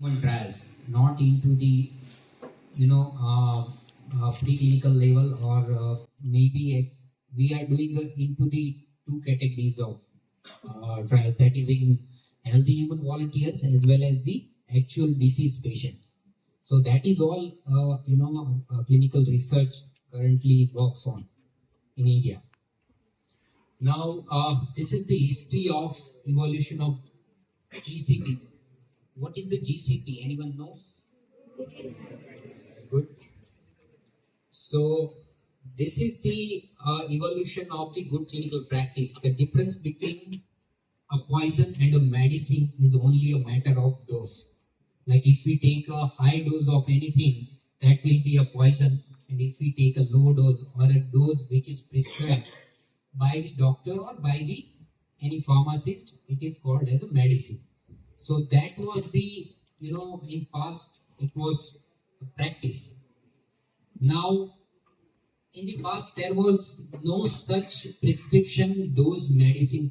human trials, not into the preclinical level, or maybe we are doing into the two categories of trials, that is in healthy human volunteers as well as the actual disease patients. So that is all clinical research currently works on in India. Now this is the history of evolution of GCP. What is the GCP? Anyone knows? Good. So this is the evolution of the good clinical practice. The difference between a poison and a medicine is only a matter of dose. Like if we take a high dose of anything, that will be a poison. And if we take a low dose or a dose which is prescribed by the doctor or by the any pharmacist, it is called as a medicine. So that was the, in past it was a practice. Now in the past there was no such prescription dose medicine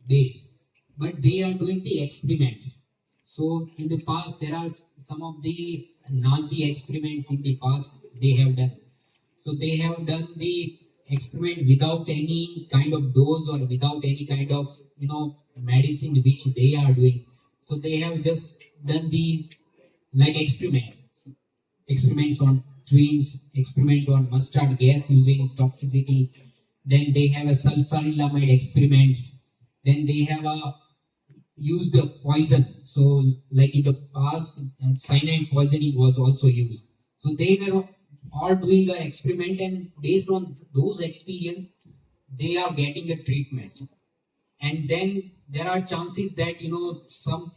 base, but they are doing the experiments. So in the past there are some of the Nazi experiments in the past they have done. So they have done the experiment without any kind of dose or without any kind of medicine which they are doing. So they have just done the like experiments on twins, experiment on mustard gas using toxicity. Then they have a sulfanilamide experiments. Then they have a used a poison. So like in the past, cyanide poisoning was also used. So they were all doing an experiment, and based on those experience, they are getting a treatment. And then there are chances that some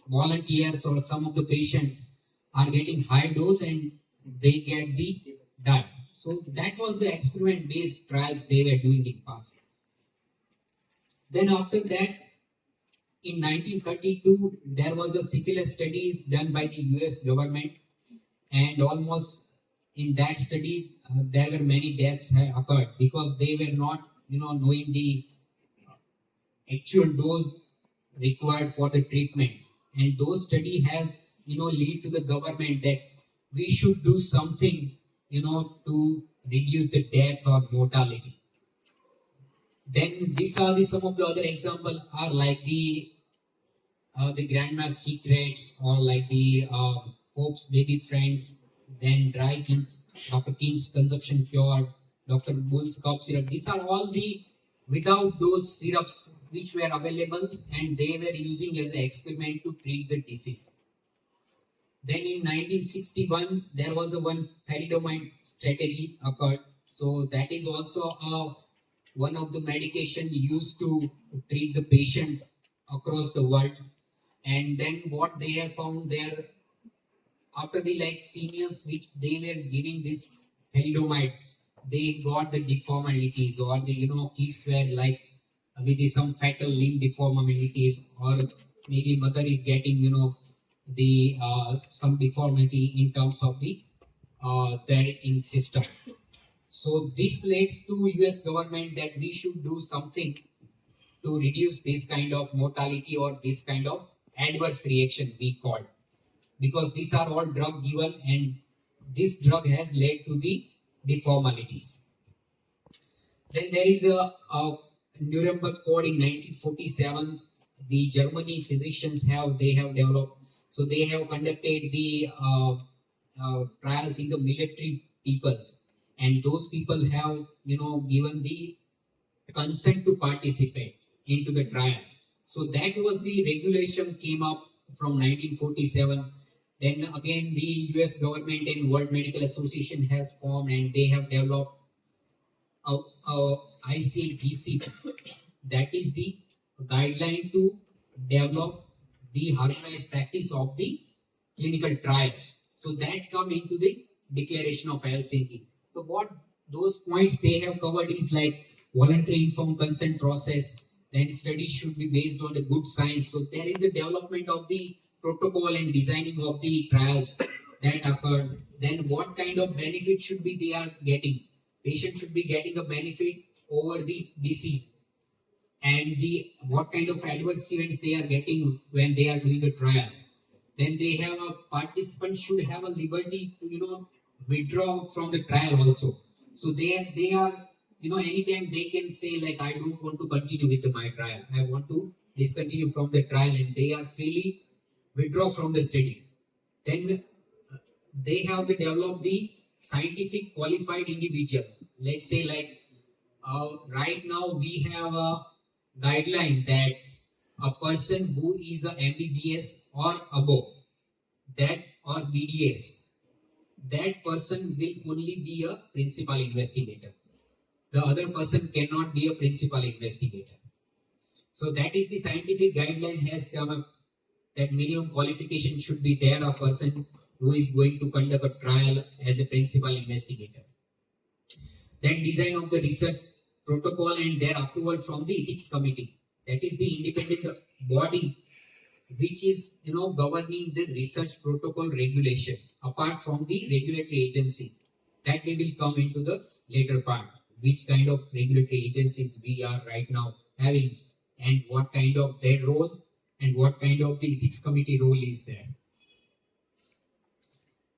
volunteers or some of the patient are getting high dose and they get the die. So that was the experiment based trials they were doing in past. Then after that, in 1932, there was a syphilis studies done by the US government, and almost in that study there were many deaths have occurred because they were not knowing the actual dose required for the treatment. And those study has lead to the government that we should do something to reduce the death or mortality. Then these are the some of the other example are like the grandma's secrets, or like the Pope's baby friends, then dry king's Dr. King's consumption cure, Dr. Bull's cough syrup. These are all the without those syrups which were available, and they were using as an experiment to treat the disease. Then in 1961, there was a one thalidomide strategy occurred. So that is also one of the medication used to treat the patient across the world. And then what they have found there, after the like females which they were giving this thalidomide, they got the deformities, or the kids were like with some fatal limb deformities, or maybe mother is getting the some deformity in terms of the their in system. So this leads to US government that we should do something to reduce this kind of mortality or this kind of adverse reaction we call, because these are all drug given, and this drug has led to the deformalities. Then there is a Nuremberg Code in 1947. The Germany physicians have developed. So they have conducted the trials in the military peoples, and those people have given the consent to participate into the trial. So that was the regulation came up from 1947. Then again, the US government and World Medical Association has formed, and they have developed ICGC, that is the guideline to develop the harmonized practice of the clinical trials. So that come into the Declaration of Helsinki. So what those points they have covered is like voluntary informed consent process. Then studies should be based on the good science. So there is the development of the protocol and designing of the trials that occurred. Then what kind of benefit should be they are getting? Patient should be getting a benefit over the disease, and the what kind of adverse events they are getting when they are doing the trials. Then they have a participant should have a liberty to withdraw from the trial also. So they are anytime they can say like I don't want to continue with my trial. I want to discontinue from the trial, and they are freely withdraw from the study. Then they have to develop the scientific qualified individual. Let's say like right now we have a guideline that a person who is a MBBS or above that or BDS, that person will only be a principal investigator. The other person cannot be a principal investigator. So that is the scientific guideline has come up that minimum qualification should be there a person who is going to conduct a trial as a principal investigator. Then design of the research protocol and their approval from the ethics committee. That is the independent body which is governing the research protocol regulation apart from the regulatory agencies. That we will come into the later part. Which kind of regulatory agencies we are right now having, and what kind of their role, and what kind of the ethics committee role is there.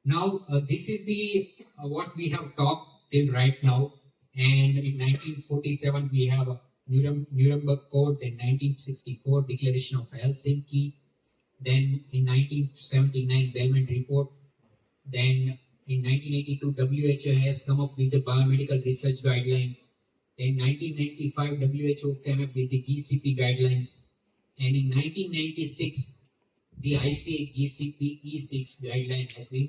Now, this is the what we have talked till right now. And in 1947, we have a Nuremberg Code, then 1964 Declaration of Helsinki, then in 1979 Bellman Report, then in 1982 WHO has come up with the biomedical research guideline. In 1995 WHO came up with the GCP guidelines, and in 1996 the ICH GCP E6 guideline has been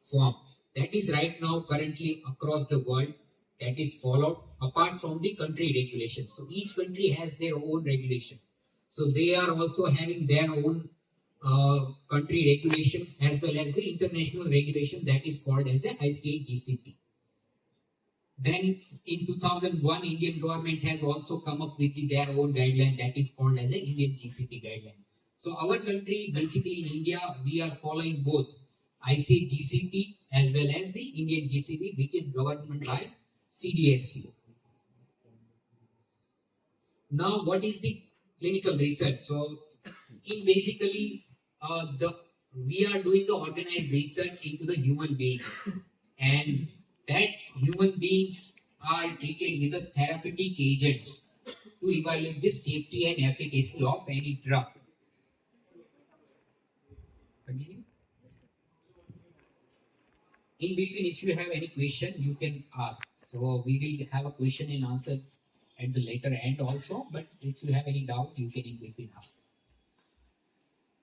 form. That is right now currently across the world that is followed apart from the country regulation. So each country has their own regulation. So they are also having their own country regulation as well as the international regulation that is called as a ICH GCP. Then in 2001, Indian government has also come up with their own guideline that is called as a Indian GCP guideline. So our country, basically in India, we are following both ICH GCP as well as the Indian GCP, which is governed by CDSC. Now, what is the clinical research? So, in basically, we are doing the organized research into the human beings, and that human beings are treated with the therapeutic agents to evaluate the safety and efficacy of any drug. Continue. In between, if you have any question, you can ask. So we will have a question and answer at the later end also. But if you have any doubt, you can in between ask.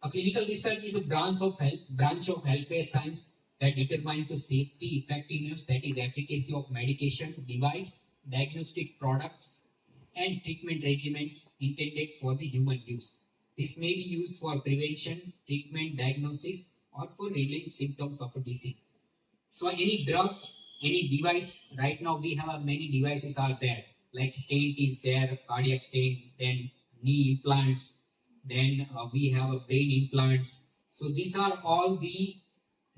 A clinical research is a branch of healthcare science that determines the safety, effectiveness, that is efficacy of medication, device, diagnostic products, and treatment regimens intended for the human use. This may be used for prevention, treatment, diagnosis, or for relieving symptoms of a disease. So any drug, any device, right now we have many devices are there, like stent is there, cardiac stent, then knee implants, then we have a brain implants. So these are all the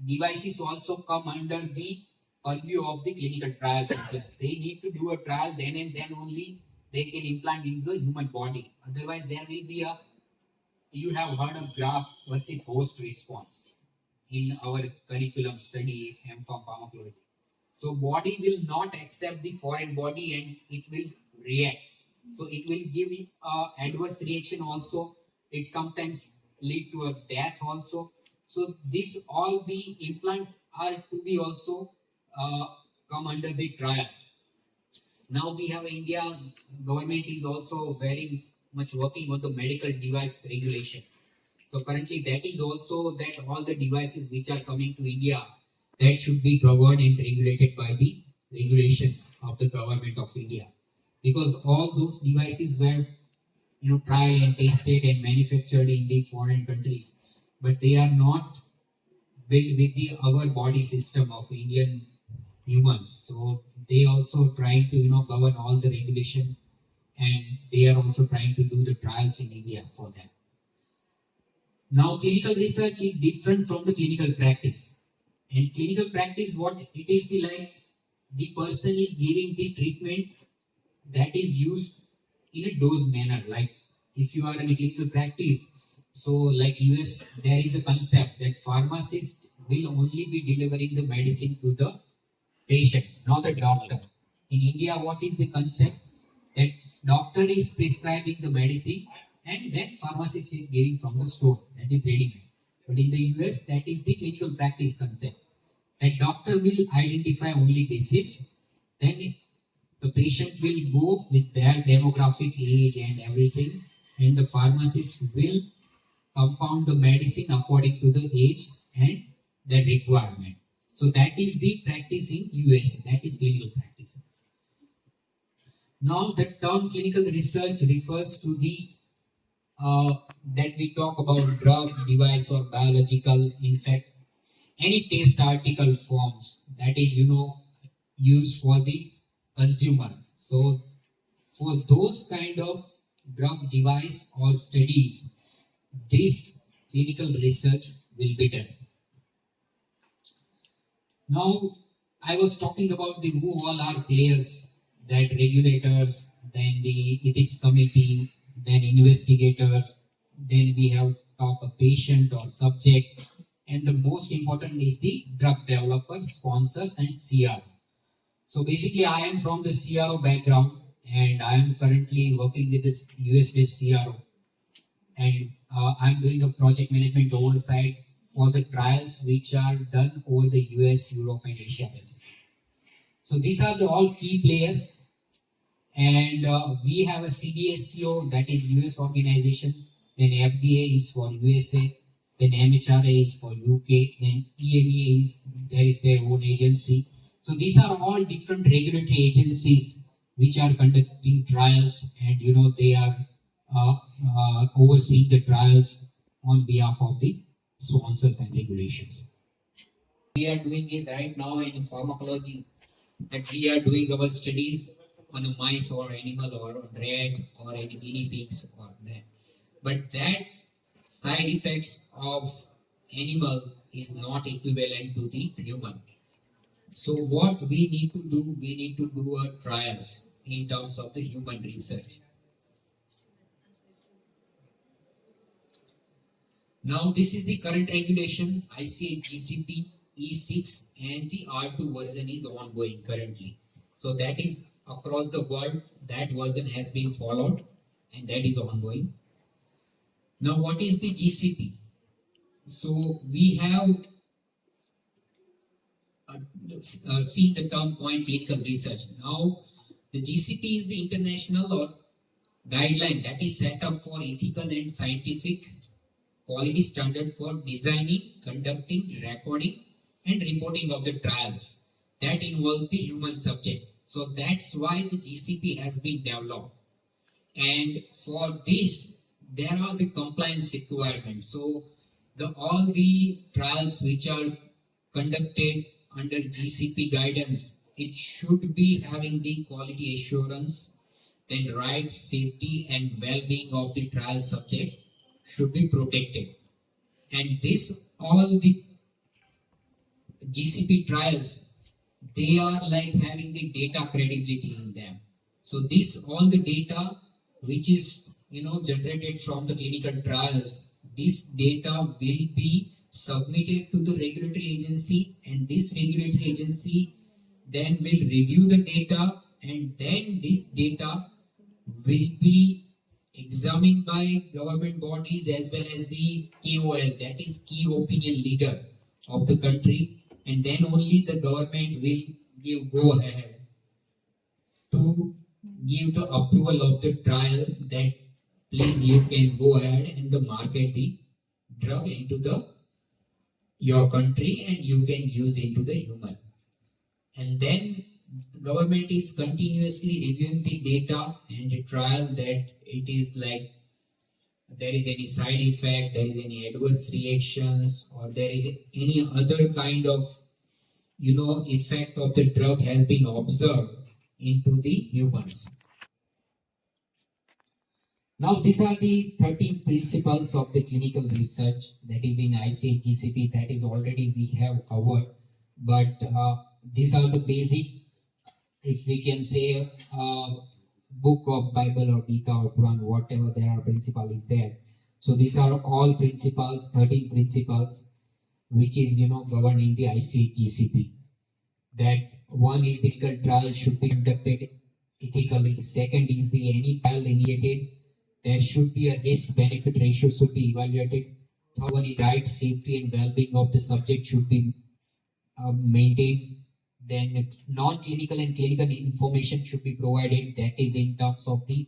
devices also come under the purview of the clinical trials itself. They need to do a trial then and then only they can implant into the human body. Otherwise there will be you have heard of graft versus host response in our curriculum study from pharmacology. So body will not accept the foreign body and it will react. So it will give adverse reaction also. It sometimes lead to a death also. So this all the implants are to be also come under the trial. Now we have India government is also very much working on the medical device regulations. So currently that is also that all the devices which are coming to India that should be governed and regulated by the regulation of the government of India. Because all those devices were tried and tested and manufactured in the foreign countries, but they are not built with the our body system of Indian humans. So they also trying to govern all the regulation, and they are also trying to do the trials in India for that. Now clinical research is different from the clinical practice. And clinical practice, what it is the person is giving the treatment that is used in a dose manner. Like if you are in a clinical practice, So like US, there is a concept that pharmacist will only be delivering the medicine to the patient, not the doctor. In India, what is the concept? That doctor is prescribing the medicine and then pharmacist is giving from the store. That is ready-made. But in the US, that is the clinical practice concept. That doctor will identify only disease, then the patient will go with their demographic age and everything, and the pharmacist will compound the medicine according to the age and the requirement. So that is the practice in US. That is clinical practice. Now the term clinical research refers to the that we talk about drug, device, or biological. In fact, any test article forms that is used for the consumer. So for those kind of drug, device, or studies, this clinical research will be done. Now, I was talking about the who all are players, that regulators, then the ethics committee, then investigators, then we have talk a patient or subject, and the most important is the drug developers, sponsors, and CRO. So basically, I am from the CRO background, and I am currently working with this US-based CRO, and I'm doing a project management oversight for the trials which are done over the US, Europe, and Asia Pacific. So these are the all key players, and we have a CDSCO, that is US organization, then FDA is for USA, then MHRA is for UK, then EMA is there is their own agency. So these are all different regulatory agencies which are conducting trials, and they are overseeing the trials on behalf of the sponsors and regulations. We are doing is right now in pharmacology, that we are doing our studies on a mice or animal or a rat or any guinea pigs or that. But that side effects of animal is not equivalent to the human. So what we need to do, we need to do our trials in terms of the human research. Now this is the current regulation, ICH GCP E6, and the R2 version is ongoing currently. So that is across the world, that version has been followed and that is ongoing. Now what is the GCP? So we have seen the term coin clinical research. Now the GCP is the international or guideline that is set up for ethical and scientific quality standard for designing, conducting, recording, and reporting of the trials that involves the human subject. So that's why the GCP has been developed. And for this, there are the compliance requirements. So all the trials which are conducted under GCP guidance, it should be having the quality assurance, then rights, safety, and well-being of the trial subject should be protected. And this, all the GCP trials, they are like having the data credibility in them. So this, all the data which is generated from the clinical trials, this data will be submitted to the regulatory agency, and this regulatory agency then will review the data, and then this data will be examined by government bodies as well as the KOL, that is key opinion leader of the country, and then only the government will give go ahead to give the approval of the trial that please you can go ahead and the market the drug into the your country and you can use into the human. And then the government is continuously reviewing the data and the trial that it is like there is any side effect, there is any adverse reactions, or there is any other kind of effect of the drug has been observed into the humans. Now these are the 13 principles of the clinical research that is in ICH GCP, that is already we have covered, but these are the basic, if we can say, book of Bible or Gita or Quran, whatever there are principle is there. So these are all principles, 13 principles, which is governed in the ICGCP. That one is the clinical trial should be conducted ethically. Second is the any trial initiated, there should be a risk benefit ratio should be evaluated. Third one is right safety and well-being of the subject should be maintained. Then non-clinical and clinical information should be provided. That is in terms of the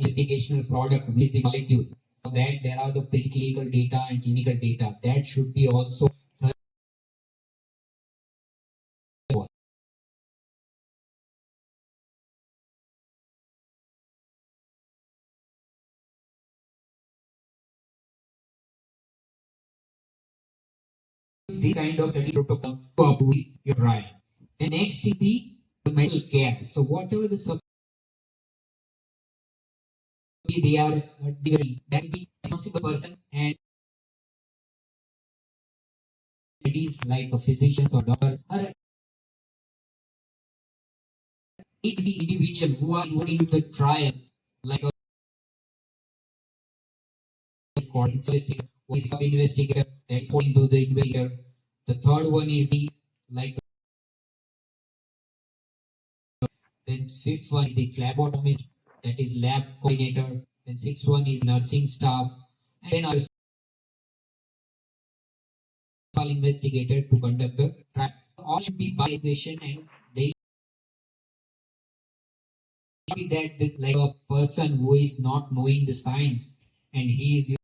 investigational product, which is the molecule. For that there are the preclinical data and clinical data. That should be also this kind of study protocol to avoid your trial. And next is the medical care. So whatever the subject they are degree, that will be responsible person, and it is like a physician or doctor or it's the individual who are involved into the trial, like a called investigator, who is sub investigator that's reporting to the investigator. The third one is the like then fifth one is the phlebotomist, that is lab coordinator. Then sixth one is nursing staff, and then our investigator to conduct the trial. All should be by equation, and they should be that the, like a person who is not knowing the science and he is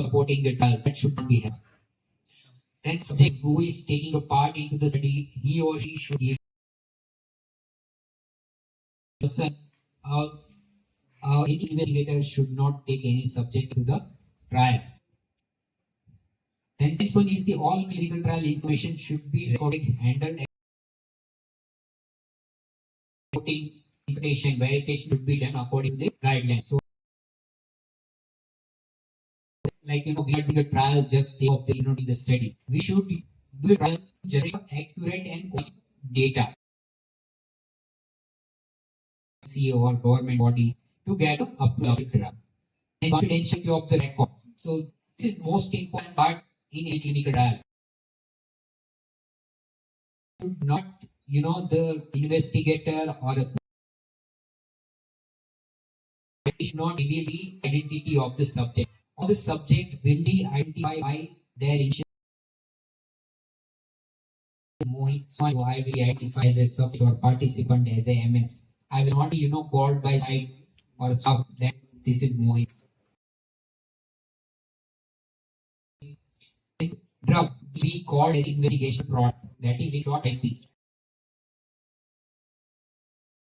supporting the trial. That should not be happening. Then subject who is taking a part into the study, he or she should give person. Uh, any investigator should not take any subject to the trial. Then next one is the all clinical trial information should be recorded, handled, and reporting, interpretation, and verification should be done according to the guidelines. So, like we are doing a trial just say of the the study. We should do the trial to generate accurate and quality data. CEO or government bodies to get approved drug and confidentiality of the record. So this is most important part in a clinical trial. Should not the investigator or a should not reveal the identity of the subject. All the subject will be identified by their initial Mohit. So I will identify as a subject or participant as a MS. I will not be called by site or sub that this is Mohit. Drug we called as investigation product. That is in short IP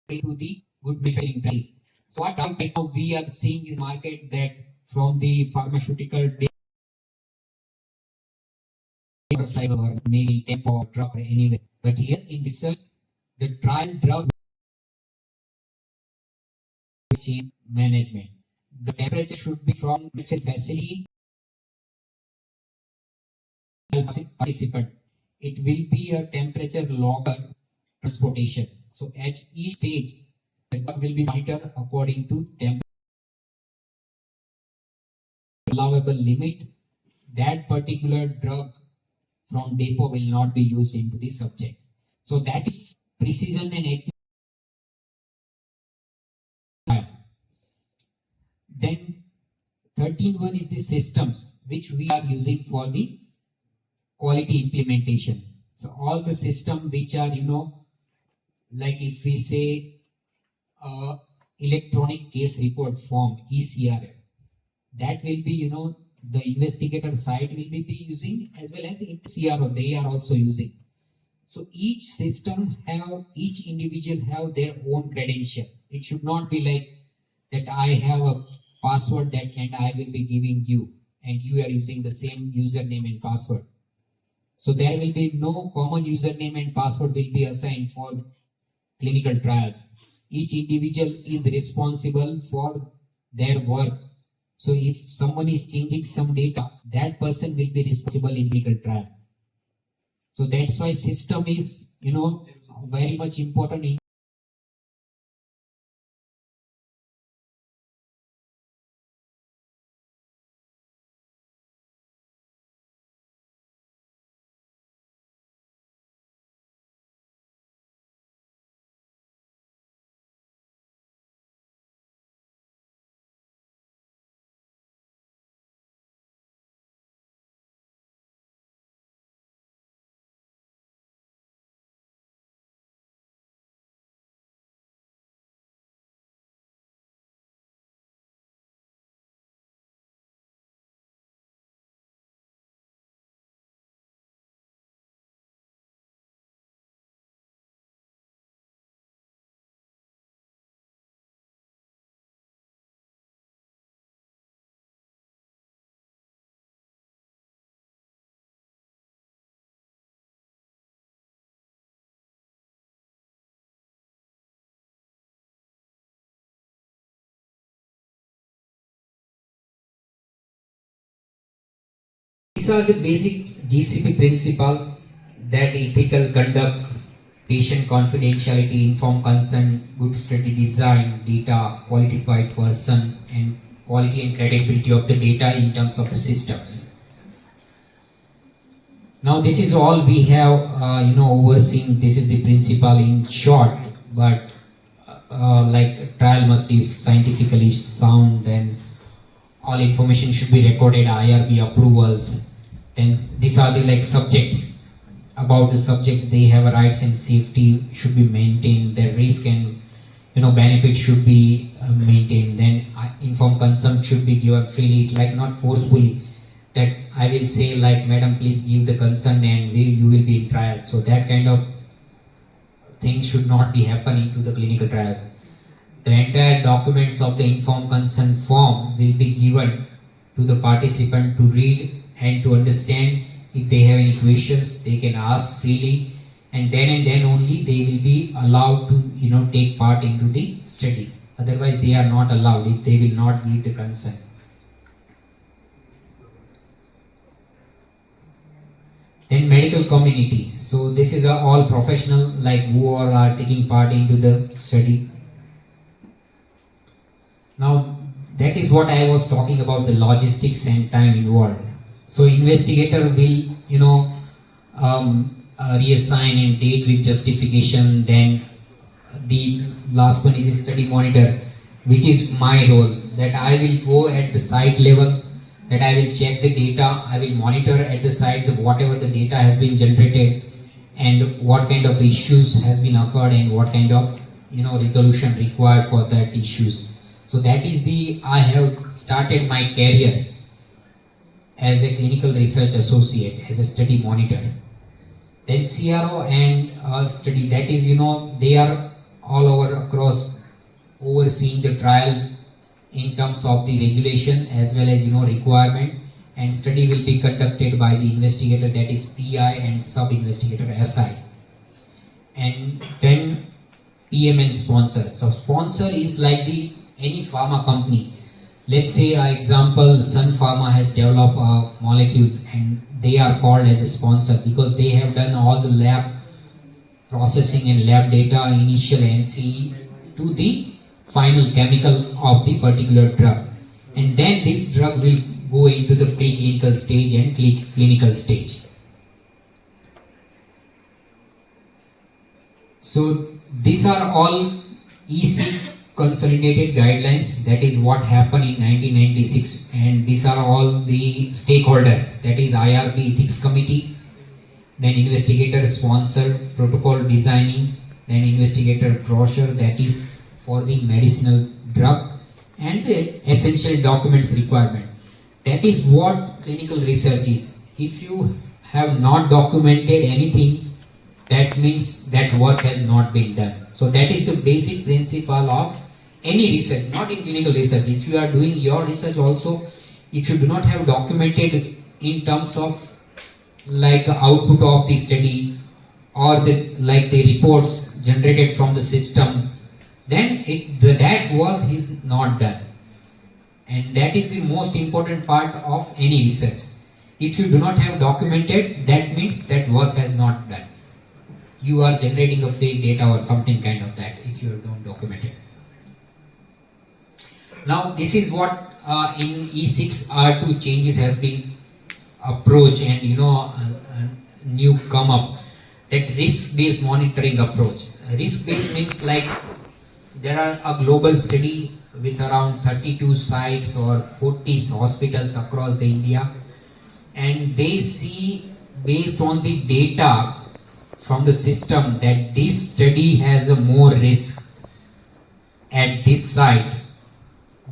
to the good manufacturing price. So what right now we are seeing is market that from the pharmaceutical cycle or maybe tempo or drug or anyway. But here in research, the trial drug chain management. The temperature should be from facility participant. It will be a temperature logger transportation. So at each stage, the drug will be monitored according to temperature allowable limit. That particular drug from depot will not be used into the subject. So that is precision and accuracy. Then 13 one is the systems which we are using for the quality implementation. So all the system which are like if we say electronic case report form ECR, that will be the investigator side will be using as well as CRO they are also using. So each system have each individual have their own credential. It should not be like that I have a password that and I will be giving you and you are using the same username and password. So there will be no common username and password will be assigned for clinical trials. Each individual is responsible for their work. So if someone is changing some data, that person will be responsible in clinical trial. So that's why system is very much important in these are the basic GCP principle, that ethical conduct, patient confidentiality, informed consent, good study design, data, qualified person, and quality and credibility of the data in terms of the systems. Now this is all we have overseen. This is the principle in short, but like trial must be scientifically sound, then all information should be recorded, IRB approvals. Then these are the like subjects. About the subjects, they have rights and safety should be maintained. Their risk and benefit should be maintained. Then informed consent should be given freely, like not forcefully. That I will say like, madam, please give the consent and you will be in trial. So that kind of things should not be happening to the clinical trials. The entire documents of the informed consent form will be given to the participant to read and to understand. If they have any questions, they can ask freely, and then only they will be allowed to take part into the study. Otherwise, they are not allowed if they will not give the consent. Then medical community. So this is all professional, like who are taking part into the study. Now that is what I was talking about, the logistics and time involved. So investigator will reassign and date with justification. Then the last one is the study monitor, which is my role, that I will go at the site level, that I will check the data, I will monitor at the site whatever the data has been generated and what kind of issues has been occurred and what kind of resolution required for that issues. So that is I have started my career as a clinical research associate, as a study monitor. Then CRO and study, that is they are all over across overseeing the trial in terms of the regulation as well as requirement, and study will be conducted by the investigator, that is PI, and sub-investigator SI. And then PM and sponsor. So sponsor is like any pharma company. Let's say example, Sun Pharma has developed a molecule and they are called as a sponsor because they have done all the lab processing and lab data, initial NCE to the final chemical of the particular drug, and then this drug will go into the preclinical stage and clinical stage. So these are all EC consolidated guidelines. That is what happened in 1996, and these are all the stakeholders, that is IRB ethics committee, then investigator sponsor, protocol designing, then investigator brochure, that is for the medicinal drug, and the essential documents requirement. That is what clinical research is. If you have not documented anything, that means that work has not been done. So that is the basic principle of any research, not in clinical research. If you are doing your research also, if you do not have documented in terms of like output of the study or the reports generated from the system, then that work is not done. And that is the most important part of any research. If you do not have documented, that means that work has not done. You are generating a fake data or something kind of that if you don't document it. Now this is what in E6R2 changes has been approach, and new come up, that risk-based monitoring approach. Risk-based means like there are a global study with around 32 sites or 40 hospitals across the India, and they see based on the data from the system that this study has a more risk at this site,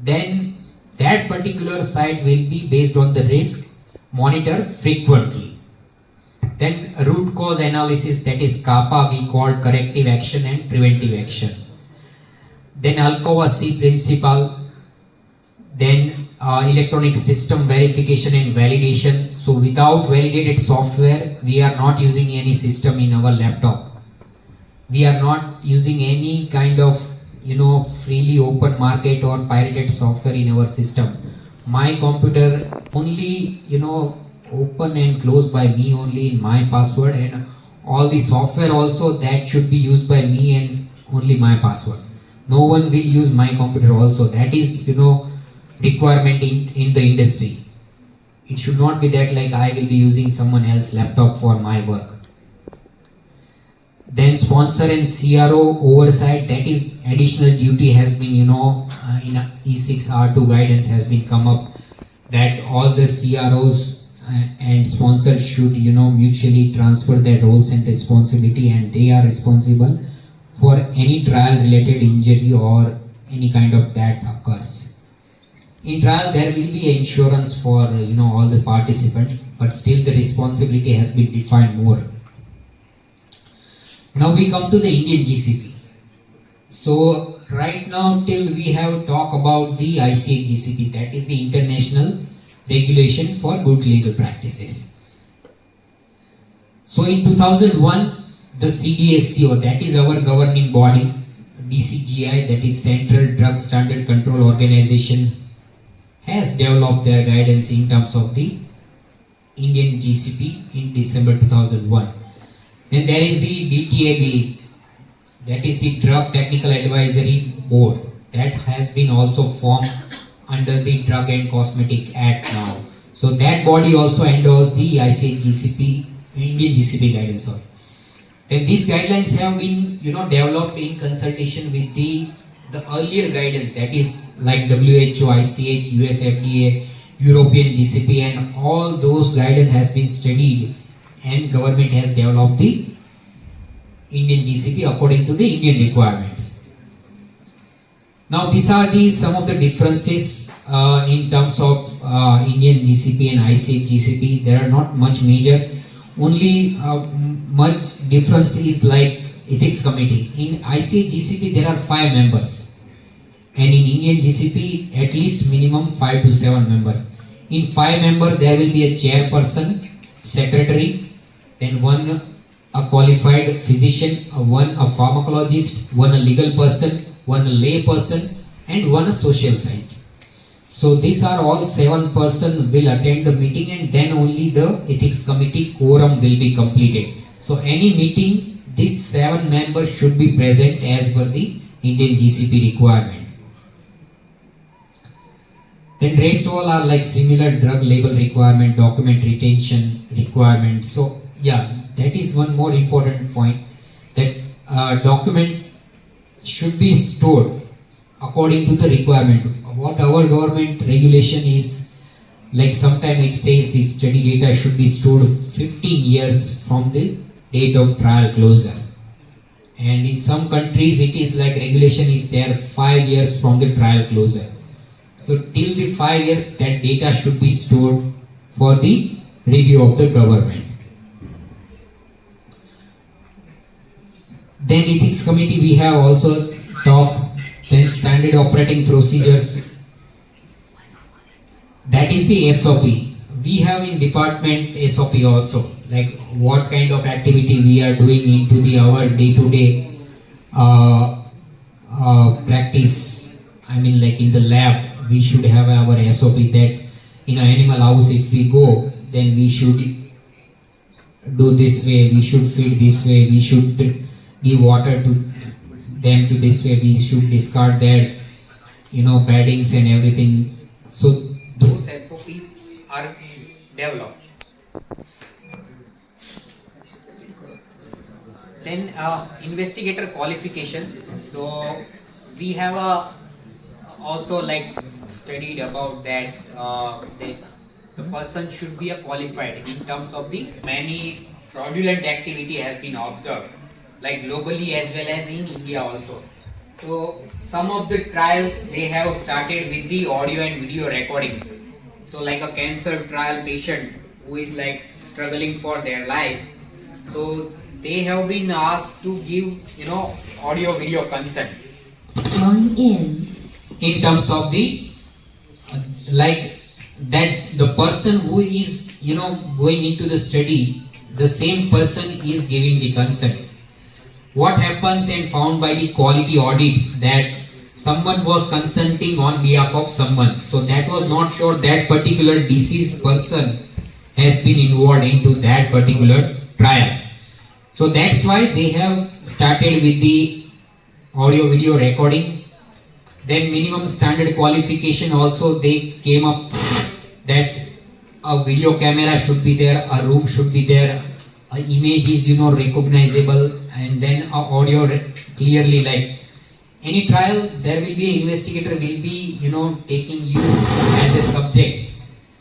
then that particular site will be based on the risk monitor frequently. Then root cause analysis, that is CAPA, we called corrective action and preventive action. Then Alcoa C principle, then electronic system verification and validation. So without validated software, we are not using any system in our laptop. We are not using any kind of freely open market or pirated software in our system. My computer only open and closed by me only in my password, and all the software also that should be used by me and only my password. No one will use my computer also. That is, requirement in the industry. It should not be that like I will be using someone else's laptop for my work. Then sponsor and CRO oversight, that is additional duty has been, in E6R2 guidance has been come up, that all the CROs and sponsors should, mutually transfer their roles and responsibility, and they are responsible for any trial related injury or any kind of that occurs. In trial there will be insurance for, all the participants, but still the responsibility has been defined more. Now we come to the Indian GCP. So right now till we have talked about the ICH GCP, that is the International Regulation for Good Legal Practices. So in 2001, the CDSCO, that is our governing body, DCGI, that is Central Drug Standard Control Organization, has developed their guidance in terms of the Indian GCP in December 2001. Then there is the DTAB, that is the Drug Technical Advisory Board, that has been also formed under the Drug and Cosmetic Act now. So that body also endorsed the ICH GCP, Indian GCP guidance. Sorry. Then these guidelines have been, developed in consultation with the earlier guidance, that is like WHO, ICH, US FDA, European GCP, and all those guidance has been studied, and government has developed the Indian GCP according to the Indian requirements. Now these are some of the differences in terms of Indian GCP and ICH GCP. There are not much major. Only much difference is like ethics committee. In ICH GCP there are 5 members, and in Indian GCP at least minimum 5 to 7 members. In 5 members there will be a chairperson, secretary, then one a qualified physician, one a pharmacologist, one a legal person, one a lay person, and one a social scientist. So these are all 7 persons will attend the meeting, and then only the ethics committee quorum will be completed. So any meeting, these 7 members should be present as per the Indian GCP requirement. Then rest all are like similar drug label requirement, document retention requirement. So yeah, that is one more important point, that document should be stored according to the requirement. What our government regulation is, like sometimes it says the study data should be stored 15 years from the date of trial closure, and in some countries it is like regulation is there 5 years from the trial closure. So till the 5 years that data should be stored for the review of the government. Then ethics committee we have also talked. Then standard operating procedures, that is the SOP. We have in department SOP also, like what kind of activity we are doing into our day-to-day practice. I mean, like in the lab we should have our SOP, that in an animal house if we go, then we should do this way, we should feed this way, we should give water to them to this way, we should discard their paddings and everything. So those SOPs are developed. Then investigator qualification. So we have also like studied about that, the person should be a qualified in terms of the many fraudulent activity has been observed, like globally as well as in India also. So some of the trials they have started with the audio and video recording. So like a cancer trial patient who is like struggling for their life, so they have been asked to give audio video consent. Line in terms of the like that the person who is going into the study, the same person is giving the consent. What happens and found by the quality audits, that someone was consenting on behalf of someone, so that was not sure that particular deceased person has been involved into that particular trial. So that's why they have started with the audio video recording. Then minimum standard qualification also they came up that a video camera should be there, a room should be there, a image is recognizable, and then a audio clearly, like any trial there will be an investigator will be taking you as a subject,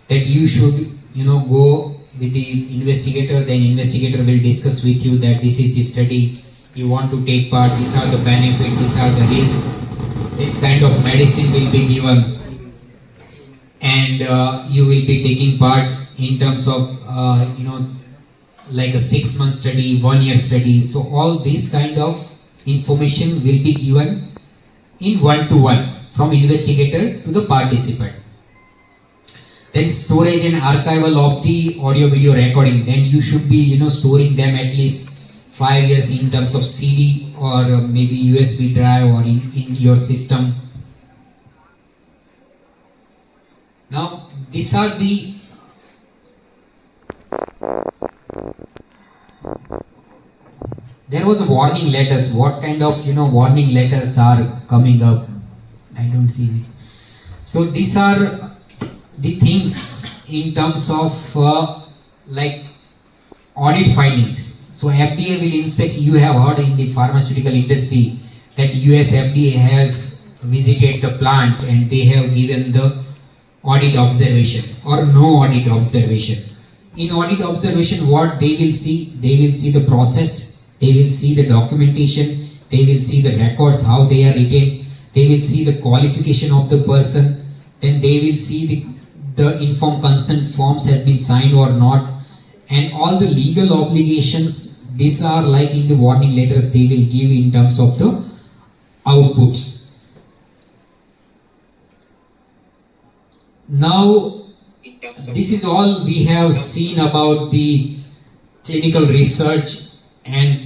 that you should go with the investigator. Then investigator will discuss with you that this is the study you want to take part, these are the benefits, these are the risks, this kind of medicine will be given, and you will be taking part in terms of like a 6-month study, 1-year study. So all this kind of information will be given in one-to-one from investigator to the participant. Then storage and archival of the audio video recording, then you should be storing them at least 5 years in terms of CD or maybe USB drive or in your system. Now these are the there was a warning letters. What kind of warning letters are coming up? I don't see it. So these are the things in terms of like audit findings. So FDA will inspect. You have heard in the pharmaceutical industry that US FDA has visited the plant and they have given the audit observation or no audit observation. In audit observation, what they will see the process, they will see the documentation, they will see the records, how they are written, they will see the qualification of the person, then they will see the informed consent forms has been signed or not, and all the legal obligations. These are like in the warning letters they will give in terms of the outputs. Now this is all we have seen about the clinical research and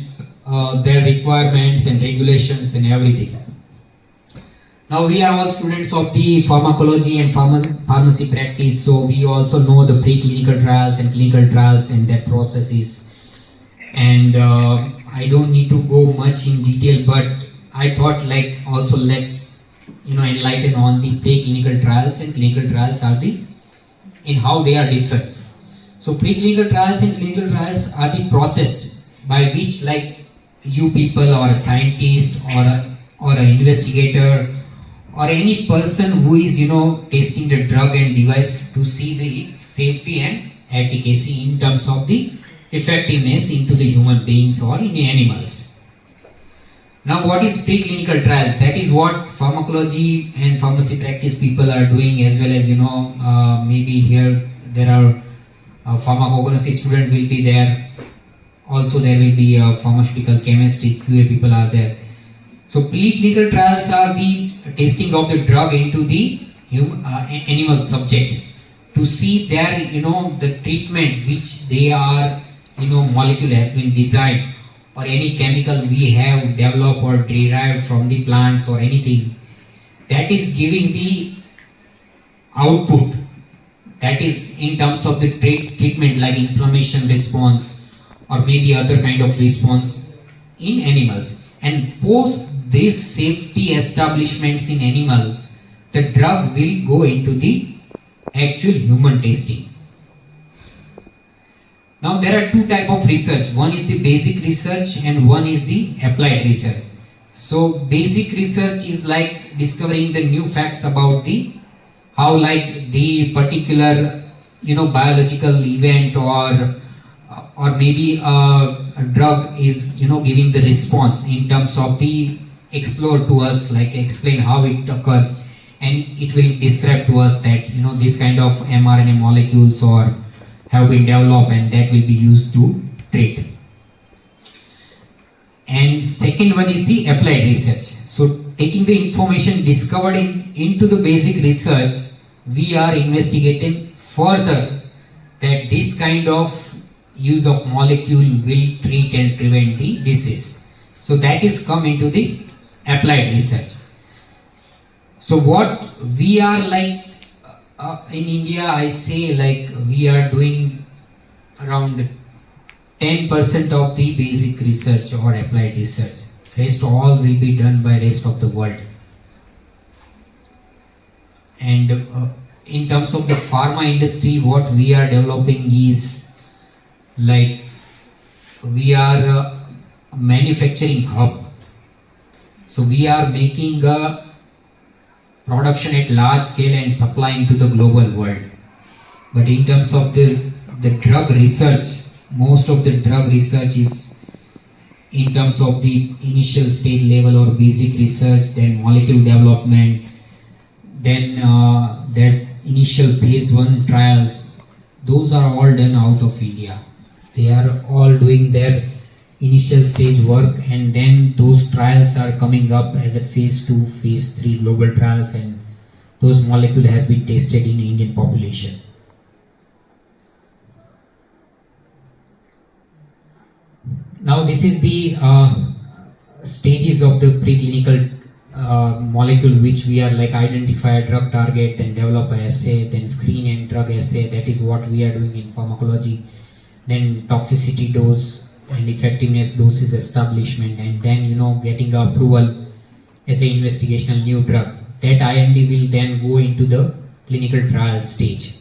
their requirements and regulations and everything. Now we are all students of the pharmacology and pharmacy practice, so we also know the preclinical trials and clinical trials and their processes. And I don't need to go much in detail, but I thought like also let's enlighten on the preclinical trials and clinical trials are in how they are different. So preclinical trials and clinical trials are the process by which like you people or a scientist or an investigator or any person who is testing the drug and device to see the safety and efficacy in terms of the effectiveness into the human beings or in animals. Now what is preclinical trials? That is what pharmacology and pharmacy practice people are doing, as well as maybe here there are pharmacognosy student will be there. Also there will be pharmaceutical chemistry QA people are there. So preclinical trials are the testing of the drug into the animal subject to see their the treatment which they are molecule has been designed or any chemical we have developed or derived from the plants or anything that is giving the output, that is in terms of the treatment like inflammation response or maybe other kind of response in animals. And post these safety establishments in animal, the drug will go into the actual human testing. Now there are two types of research. One is the basic research and one is the applied research. So basic research is like discovering the new facts about the how like the particular biological event or maybe a drug is giving the response in terms of the explore to us, like explain how it occurs, and it will describe to us that this kind of mRNA molecules or have been developed and that will be used to treat. And second one is the applied research. So taking the information discovered into the basic research, we are investigating further that this kind of use of molecule will treat and prevent the disease. So that is come into the applied research. So what we are like in India, I say like we are doing around 10% of the basic research or applied research. Rest all will be done by rest of the world. And in terms of the pharma industry, what we are developing is like we are a manufacturing hub. So we are making a production at large scale and supplying to the global world. But in terms of the drug research, most of the drug research is in terms of the initial stage level or basic research, then molecule development, then that initial phase 1 trials. Those are all done out of India. They are all doing their initial stage work, and then those trials are coming up as a phase 2, phase 3 global trials, and those molecule has been tested in Indian population. Now this is the stages of the preclinical molecule, which we are like identify a drug target, then develop a assay, then screen and drug assay. That is what we are doing in pharmacology. Then toxicity dose and effectiveness doses establishment, and then getting approval as an investigational new drug. That IND will then go into the clinical trial stage.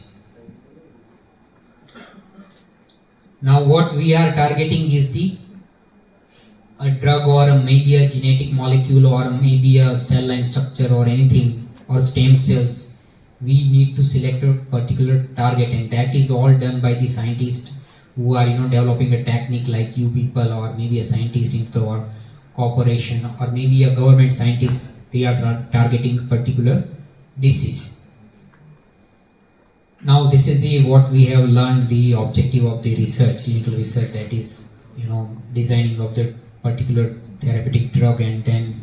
Now what we are targeting is a drug or maybe a genetic molecule or maybe a cell line structure or anything or stem cells. We need to select a particular target, and that is all done by the scientists who are developing a technique, like you people, or maybe a scientist in our corporation, or maybe a government scientist. They are targeting a particular disease. Now this is what we have learned, the objective of the research, clinical research, that is designing of the particular therapeutic drug, and then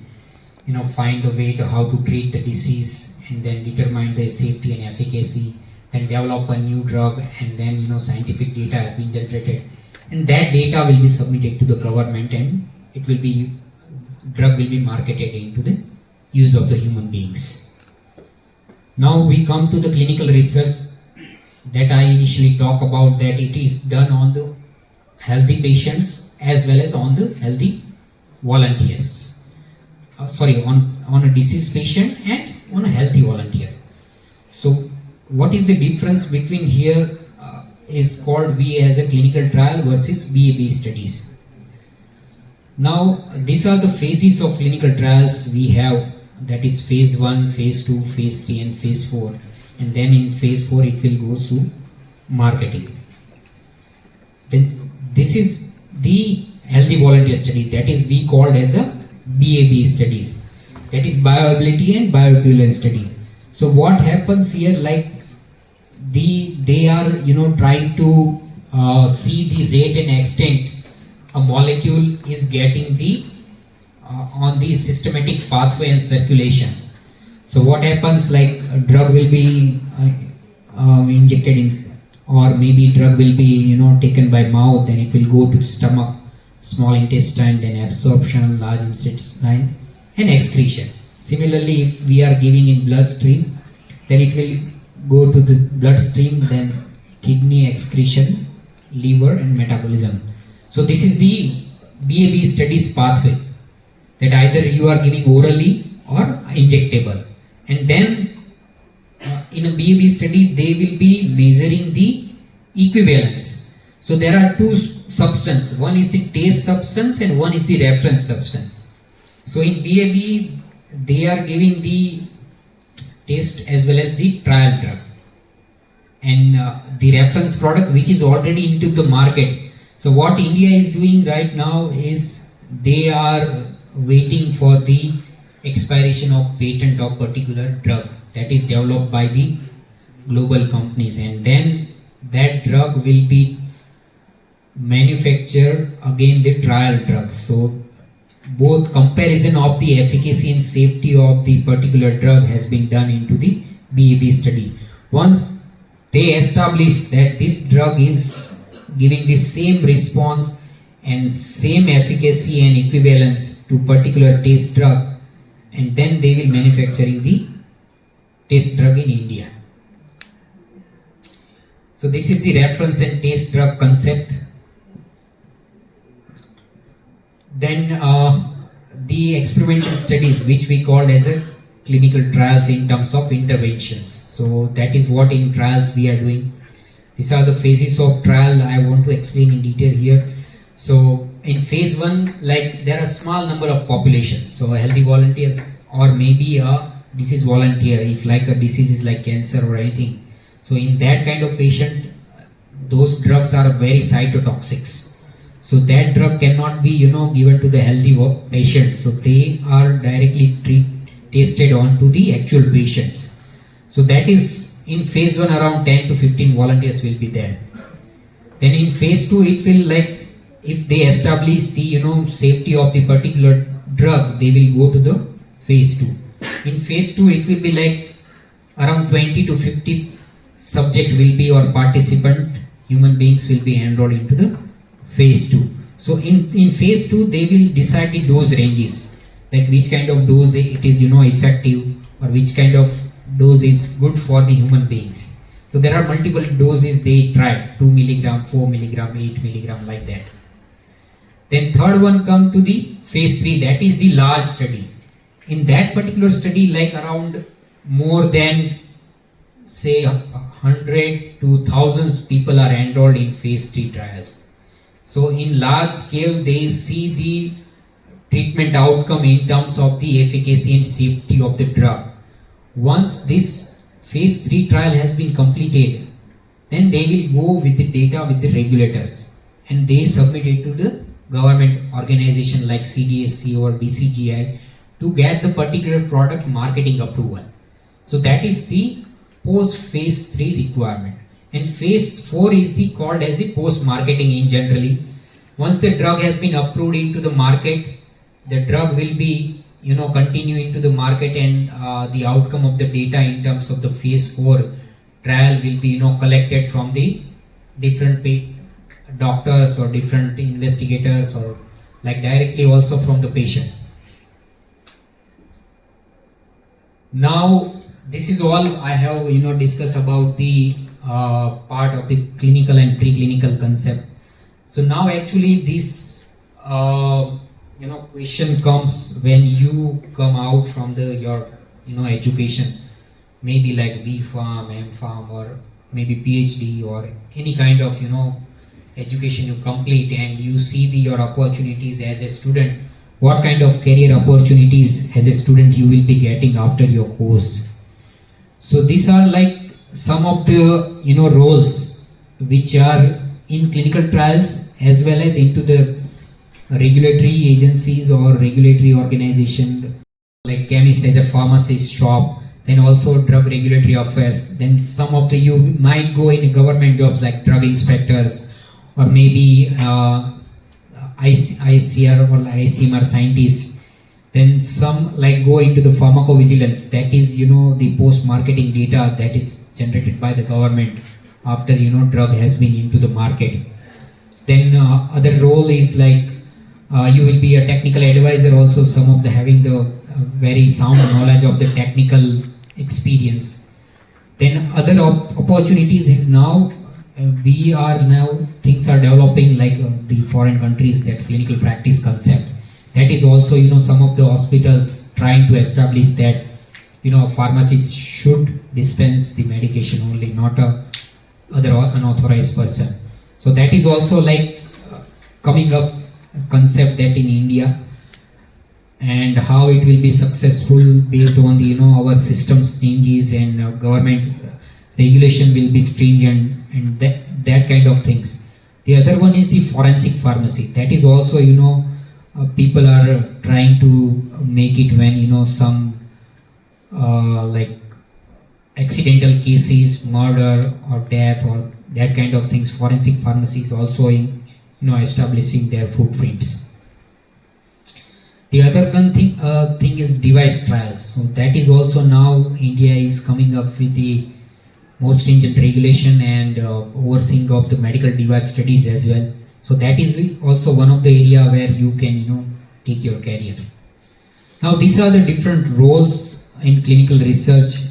find the way to how to treat the disease, and then determine the safety and efficacy, then develop a new drug, and then scientific data has been generated, and that data will be submitted to the government, and drug will be marketed into the use of the human beings. Now we come to the clinical research that I initially talk about, that it is done on the healthy patients as well as on the healthy volunteers. On a diseased patient and on a healthy volunteers. So what is the difference between here is called VA as a clinical trial versus BA studies. Now these are the phases of clinical trials we have, that is phase 1, phase 2, phase 3 and phase 4, and then in phase 4 it will go to marketing. Then this is the healthy volunteer study, that is we called as a BAB studies, that is bioavailability and bioequivalence study. So what happens here, like they are trying to see the rate and extent a molecule is getting the on the systematic pathway and circulation. So what happens, like a drug will be injected in, or maybe drug will be taken by mouth, then it will go to stomach, small intestine, then absorption, large intestine and excretion. Similarly, if we are giving in bloodstream, then it will go to the bloodstream, then kidney, excretion, liver and metabolism. So this is the BAB studies pathway, that either you are giving orally or injectable, and then in a BAB study they will be measuring the equivalence. So there are two substances, one is the test substance and one is the reference substance. So in BAB they are giving the test as well as the trial drug, and the reference product which is already into the market. So what India is doing right now is they are waiting for the expiration of patent of particular drug that is developed by the global companies, and then that drug will be manufactured again the trial drugs. So both comparison of the efficacy and safety of the particular drug has been done into the BAB study. Once they establish that this drug is giving the same response and same efficacy and equivalence to particular test drug, and then they will manufacturing the test drug in India. So this is the reference and taste drug concept. Then the experimental studies, which we called as a clinical trials in terms of interventions. So that is what in trials we are doing. These are the phases of trial I want to explain in detail here. So in phase 1, like there are small number of populations. So healthy volunteers or maybe a disease volunteer, if like a disease is like cancer or anything. So in that kind of patient, those drugs are very cytotoxics. So that drug cannot be given to the healthy patient. So they are directly tested onto the actual patients. So that is in phase 1, around 10 to 15 volunteers will be there. Then in phase 2, it will like if they establish the safety of the particular drug, they will go to the phase 2. In phase 2, it will be like around 20 to 50 subject will be or participant human beings will be enrolled into the phase 2. So in phase 2, they will decide the dose ranges, like which kind of dose it is effective or which kind of dose is good for the human beings. So there are multiple doses they try, 2 milligram, 4 milligram, 8 milligram, like that. Then third one come to the phase 3, that is the large study. In that particular study, like around more than say 100 to thousands people are enrolled in phase 3 trials. So in large scale, they see the treatment outcome in terms of the efficacy and safety of the drug. Once this phase 3 trial has been completed, then they will go with the data with the regulators and they submit it to the government organization like CDSC or DCGI to get the particular product marketing approval. So that is the post phase 3 requirement. And phase 4 is the called as the post marketing in generally. Once the drug has been approved into the market, the drug will be continue into the market, and the outcome of the data in terms of the phase 4 trial will be collected from the different doctors or different investigators or like directly also from the patient. Now this is all I have discussed about the part of the clinical and preclinical concept. So now actually this question comes when you come out from your education, maybe like B Pharm, M Pharm, or maybe PhD or any kind of education you complete, and you see your opportunities as a student. What kind of career opportunities as a student you will be getting after your course? So these are like some of the roles which are in clinical trials as well as into the regulatory agencies or regulatory organization, like chemist as a pharmacist shop, then also drug regulatory affairs. Then some of you might go in government jobs like drug inspectors or maybe ICR or ICMR scientists. Then some like go into the pharmacovigilance, that is the post marketing data that is generated by the government after drug has been into the market. Then other role is like you will be a technical advisor also, some of the having the very sound knowledge of the technical experience. Then other opportunities is now we are now things are developing like the foreign countries, that clinical practice concept, that is also some of the hospitals trying to establish that pharmacists should dispense the medication only, not a other unauthorized person. So that is also like coming up concept that in India, and how it will be successful based on the our systems changes and government regulation will be stringent and that kind of things. The other one is the forensic pharmacy, that is also people are trying to make it when some like accidental cases, murder or death or that kind of things. Forensic pharmacy is also in establishing their footprints. The other one thing is device trials. So that is also now India is coming up with the more stringent regulation and overseeing of the medical device studies as well. So that is also one of the area where you can take your career. Now these are the different roles in clinical research.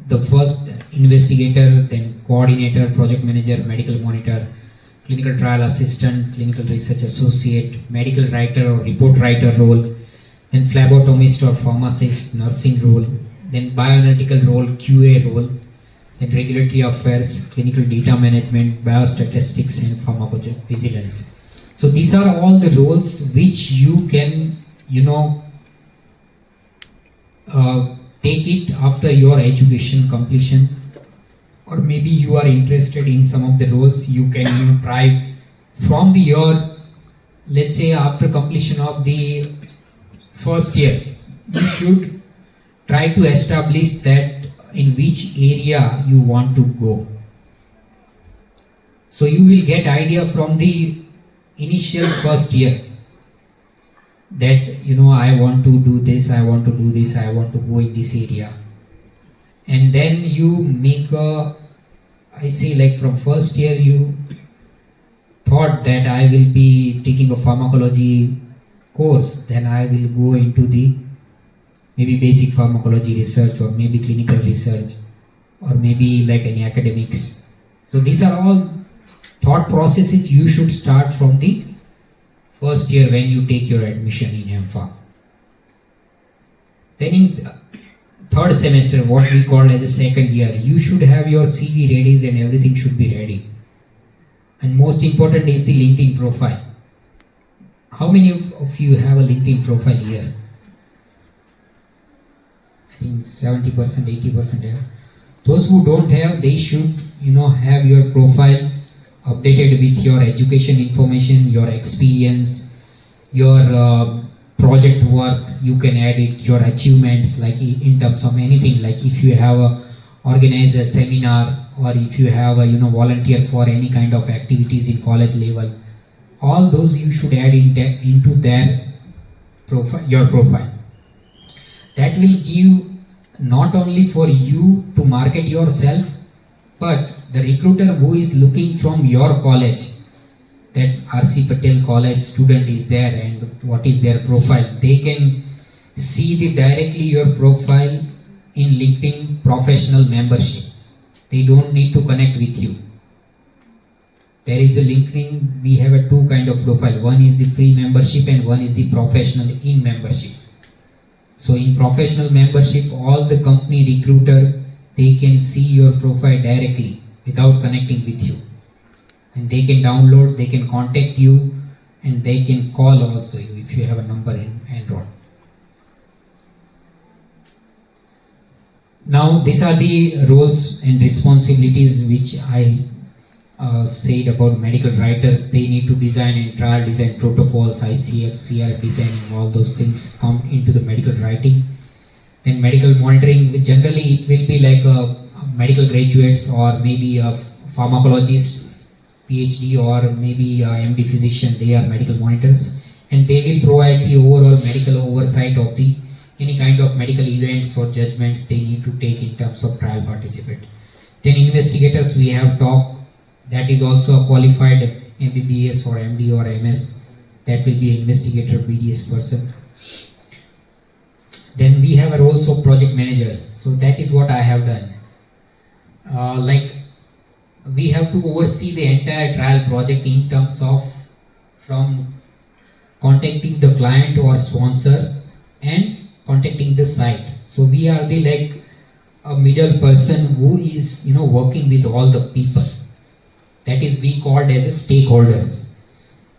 The first investigator, then coordinator, project manager, medical monitor, clinical trial assistant, clinical research associate, medical writer or report writer role, then phlebotomist or pharmacist, nursing role, then bioanalytical role, QA role, then regulatory affairs, clinical data management, biostatistics, and pharmacovigilance. So these are all the roles which you can, take it after your education completion, or maybe you are interested in some of the roles you can try from the year, let's say after completion of the first year. You should try to establish that in which area you want to go. So you will get idea from the initial first year that I want to do this, I want to do this, I want to go in this area. And then you make I say like from first year you thought that I will be taking a pharmacology course, then I will go into the maybe basic pharmacology research, or maybe clinical research, or maybe like any academics. So these are all thought processes you should start from the first year when you take your admission in MPharm. Then in third semester, what we call as a second year, you should have your CV ready and everything should be ready. And most important is the LinkedIn profile. How many of you have a LinkedIn profile here? I think 70%, 80% have. Those who don't have, they should have your profile updated with your education information, your experience, your project work. You can add it, your achievements, like in terms of anything, like if you have organized a seminar, or if you have volunteer for any kind of activities in college level, all those you should add into their profile, your profile. That will give not only for you to market yourself, but the recruiter who is looking from your college, that RC Patel college student is there and what is their profile, they can see directly your profile in LinkedIn professional membership. They don't need to connect with you. There is a LinkedIn, we have a two kind of profile. One is the free membership and one is the professional in membership. So in professional membership, all the company recruiter, they can see your profile directly without connecting with you. And they can download, they can contact you, and they can call also you if you have a number in Android. Now these are the roles and responsibilities which I said about medical writers. They need to design and trial design protocols, ICF, CRF designing, all those things come into the medical writing. Then medical monitoring, generally it will be like a medical graduates, or maybe a pharmacologist, PhD, or maybe a MD physician. They are medical monitors, and they will provide the overall medical oversight of the any kind of medical events or judgments they need to take in terms of trial participant. Then investigators, we have talked, that is also a qualified MBBS or MD or MS, that will be investigator BDS person. Then we have a roles of project manager. So that is what I have done. Like we have to oversee the entire trial project in terms of from contacting the client or sponsor and contacting the site. So we are the like a middle person who is working with all the people. That is we called as a stakeholders.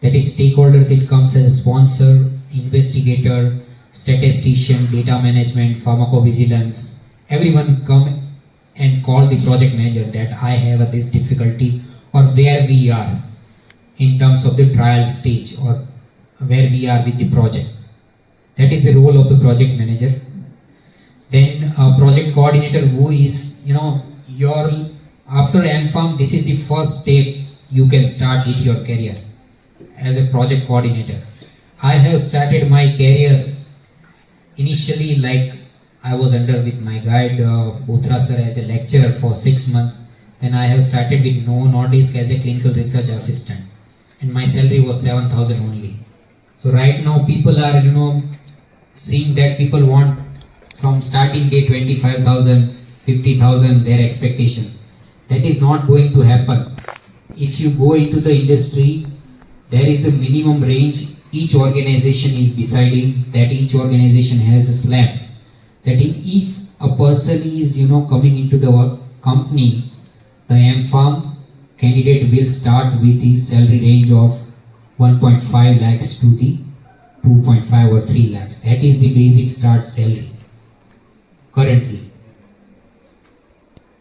That is stakeholders, it comes as a sponsor, investigator, statistician, data management, pharmacovigilance. Everyone come and call the project manager that I have this difficulty, or where we are in terms of the trial stage, or where we are with the project. That is the role of the project manager. Then a project coordinator, who is your after MPharm, this is the first step you can start with your career as a project coordinator. I have started my career initially like I was under with my guide Bothra sir as a lecturer for 6 months. Then I have started with Novo Nordisk as a clinical research assistant, and my salary was 7,000 only. So right now people are seeing that people want from starting day 25,000, 50,000 their expectation. That is not going to happen. If you go into the industry, there is the minimum range each organization is deciding, that each organization has a slab. That if a person is coming into the company, the M-Farm candidate will start with the salary range of 1.5 lakhs to the 2.5 or 3 lakhs. That is the basic start salary currently.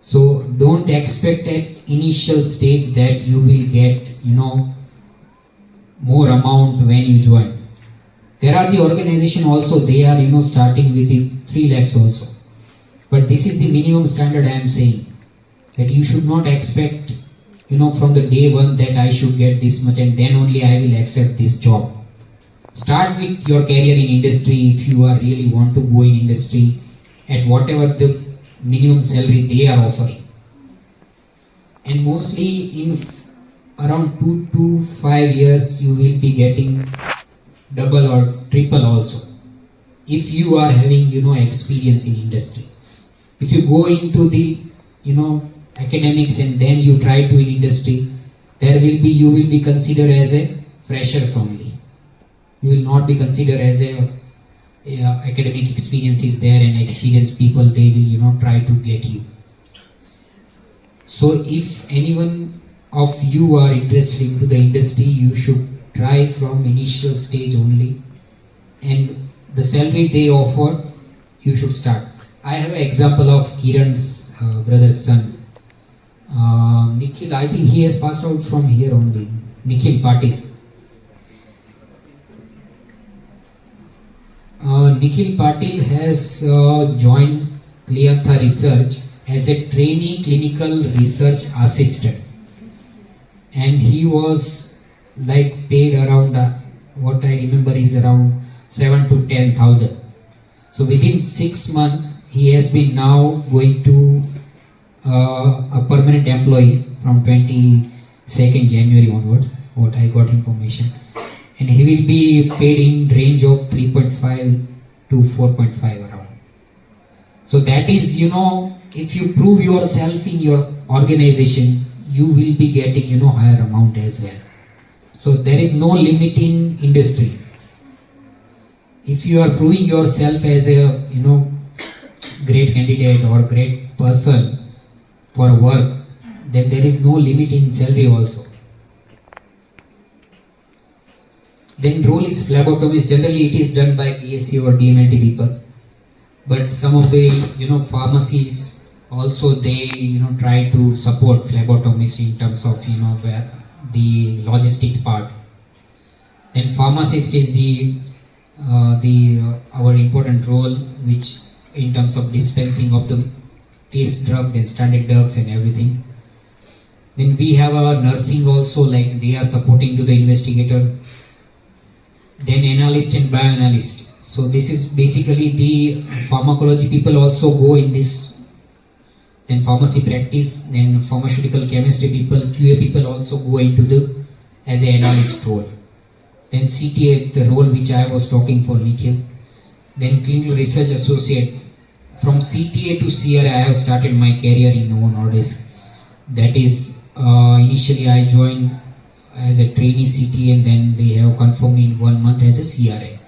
So don't expect at initial stage that you will get more amount when you join. There are the organization also, they are starting with the 3 lakhs also. But this is the minimum standard I am saying, that you should not expect from the day one that I should get this much and then only I will accept this job. Start with your career in industry if you are really want to go in industry at whatever the minimum salary they are offering. And mostly in around 2 to 5 years you will be getting double or triple also, if you are having experience in industry. If you go into the academics and then you try to in industry, you will be considered as a freshers only. You will not be considered as a academic experience is there, and experienced people, they will try to get you. So if anyone of you are interested into the industry, you should try from initial stage only, and the salary they offer, you should start. I have an example of Kiran's brother's son, Nikhil. I think he has passed out from here only. Nikhil Patil. Nikhil Patil has joined Cliantha Research as a trainee clinical research assistant, and he was like paid around what I remember is around 7 to 10,000. So within 6 months he has been now going to a permanent employee from 22nd January onwards, what I got information, and he will be paid in range of 3.5 to 4.5 around. So that is, if you prove yourself in your organization, you will be getting higher amount as well. So there is no limit in industry. If you are proving yourself as a great candidate or great person for work, then there is no limit in salary also. Then role is phlebotomist. Generally it is done by BSc or DMLT people, but some of the pharmacies also, they try to support phlebotomist in terms of where the logistic part. Then pharmacist is our important role, which in terms of dispensing of the test drug, then standard drugs and everything. Then we have our nursing also, like they are supporting to the investigator. Then analyst and bioanalyst. So this is basically the pharmacology people also go in this. Then pharmacy practice, then pharmaceutical chemistry people, QA people also go into the as an analyst role. Then CTA, the role which I was talking for Nikhil. Then clinical research associate. From CTA to CRA, I have started my career in Novo Nordisk. That is, initially I joined as a trainee CTA, and then they have confirmed me in 1 month as a CRA.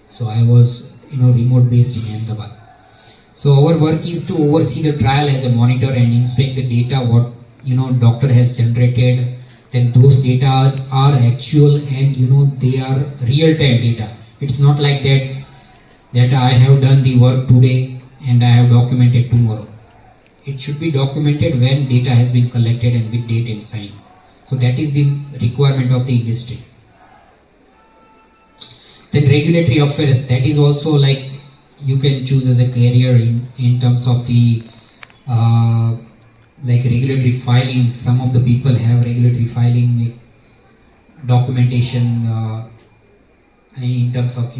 So I was, remote based in Ahmedabad. So our work is to oversee the trial as a monitor and inspect the data what doctor has generated. Then those data are actual and they are real-time data. It's not like that I have done the work today and I have documented tomorrow. It should be documented when data has been collected and with date and sign. So that is the requirement of the industry. Then regulatory affairs, that is also like you can choose as a career in terms of the like regulatory filing. Some of the people have regulatory filing documentation in terms of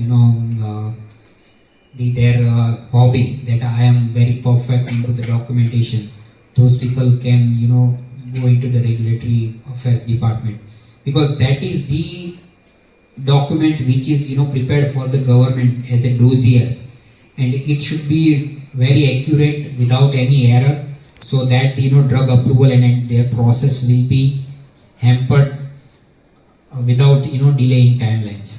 their hobby, that I am very perfect into the documentation. Those people can go into the regulatory affairs department, because that is the document which is prepared for the government as a dossier, and it should be very accurate without any error, so that drug approval and their process will be hampered without delaying timelines.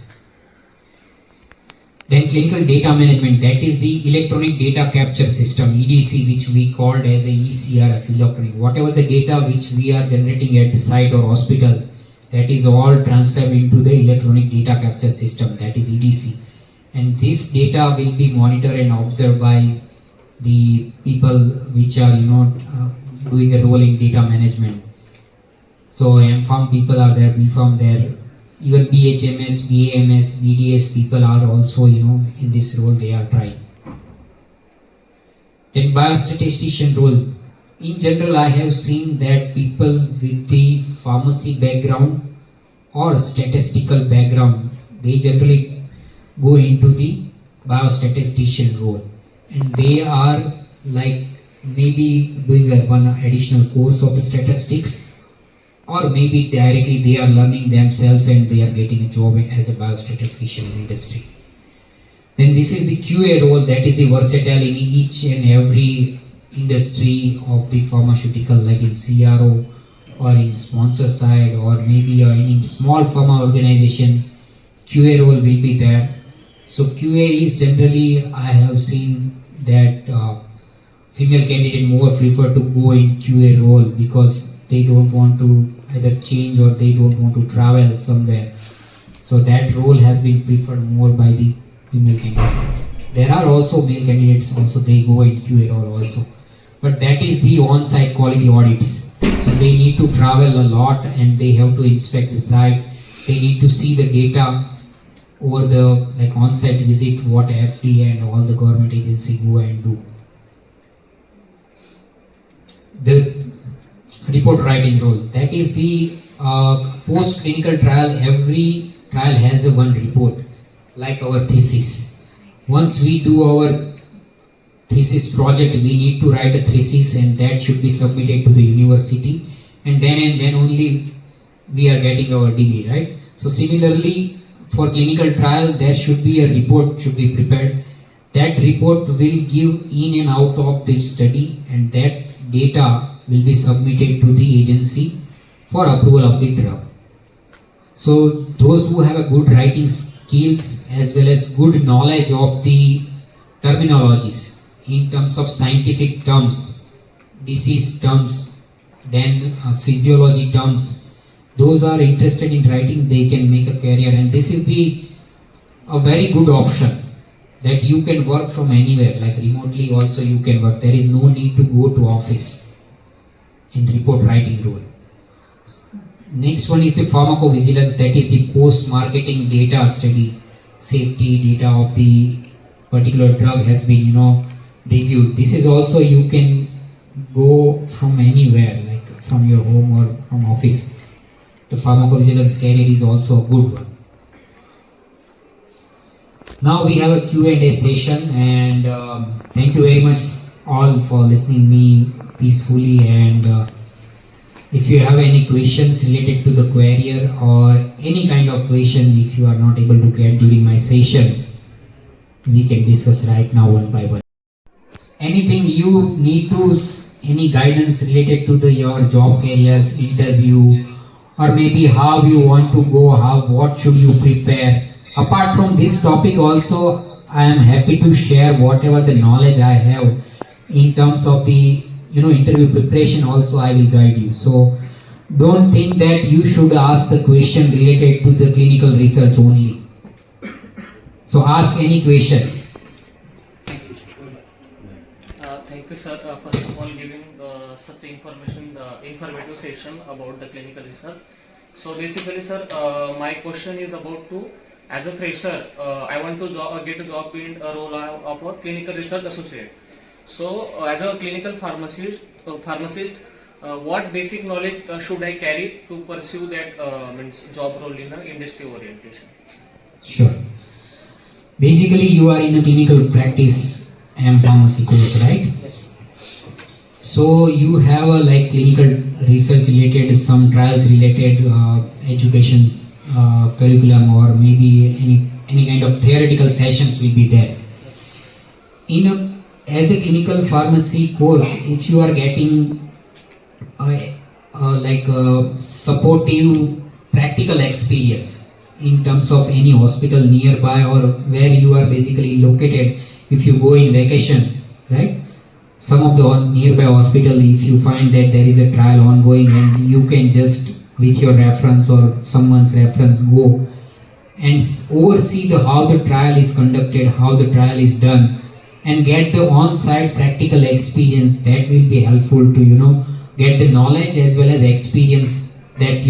Then clinical data management, that is the electronic data capture system, EDC, which we called as a ECRF, electronic. Whatever the data which we are generating at the site or hospital, that is all transcribed into the electronic data capture system, that is EDC. And this data will be monitored and observed by the people which are doing a role in data management. So M-Farm people are there, B-Farm there, even BHMS, BAMS, BDS people are also in this role they are trying. Then biostatistician role. In general, I have seen that people with the pharmacy background or statistical background, they generally go into the biostatistician role, and they are like maybe doing one additional course of the statistics, or maybe directly they are learning themselves and they are getting a job as a biostatistician in industry. Then this is the QA role, that is the versatile in each and every industry of the pharmaceutical, like in CRO or in sponsor side, or maybe in small pharma organization, QA role will be there. So QA is generally, I have seen that female candidate more prefer to go in QA role because they don't want to either change or they don't want to travel somewhere. So that role has been preferred more by the female candidates. There are also male candidates also, they go in QA role also. But that is the on-site quality audits. So they need to travel a lot and they have to inspect the site. They need to see the data over the on-site visit, what FDA and all the government agency go and do. The report writing role, that is the post-clinical trial. Every trial has a one report, like our thesis. Once we do our thesis project, we need to write a thesis, and that should be submitted to the university, and then only we are getting our degree, right? So similarly, for clinical trial, there should be a report should be prepared. That report will give in and out of the study, and that data will be submitted to the agency for approval of the drug. So those who have a good writing skills as well as good knowledge of the terminologies in terms of scientific terms, disease terms, then physiology terms, those are interested in writing, they can make a career, and this is a very good option that you can work from anywhere, like remotely also you can work. There is no need to go to office in report writing role. Next one is the pharmacovigilance, that is the post-marketing data study. Safety data of the particular drug has been reviewed. This is also, you can go from anywhere, like from your home or from office. The pharmacovigilance career is also a good one. Now we have a Q&A session, and thank you very much all for listening me peacefully, and if you have any questions related to the query or any kind of question if you are not able to get during my session, we can discuss right now one by one. Anything you need to, any guidance related to your job careers, interview, or maybe how you want to go, what should you prepare. Apart from this topic also, I am happy to share whatever the knowledge I have in terms of the interview preparation also. I will guide you. So don't think that you should ask the question related to the clinical research only. So ask any question. Thank you, sir. First of all, giving such informative session about the clinical research. So basically, sir, my question is about as a fresher, I want to get a job in a role of a clinical research associate. So as a clinical pharmacist, what basic knowledge should I carry to pursue that job role in industry orientation? Sure. Basically, you are in a clinical practice pharmacy course, right? Yes. So you have a clinical research related, some trials related education curriculum, or maybe any kind of theoretical sessions will be there. Yes. as a clinical pharmacy course, if you are getting like a supportive practical experience in terms of any hospital nearby or where you are basically located, if you go in vacation, right? Some of the nearby hospital, if you find that there is a trial ongoing and you can just with your reference or someone's reference go and oversee how the trial is conducted, how the trial is done, and get the on-site practical experience, that will be helpful to get the knowledge as well as experience that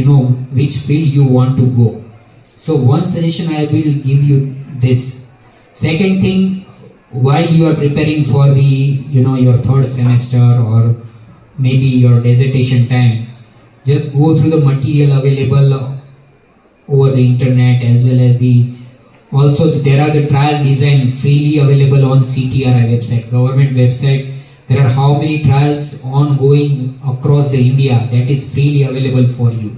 which field you want to go. So one suggestion I will give you this. Second thing, while you are preparing for the your third semester or maybe your dissertation time, just go through the material available over the internet, as well as also there are the trial design freely available on CTRI website, government website. There are how many trials ongoing across the India, that is freely available for you.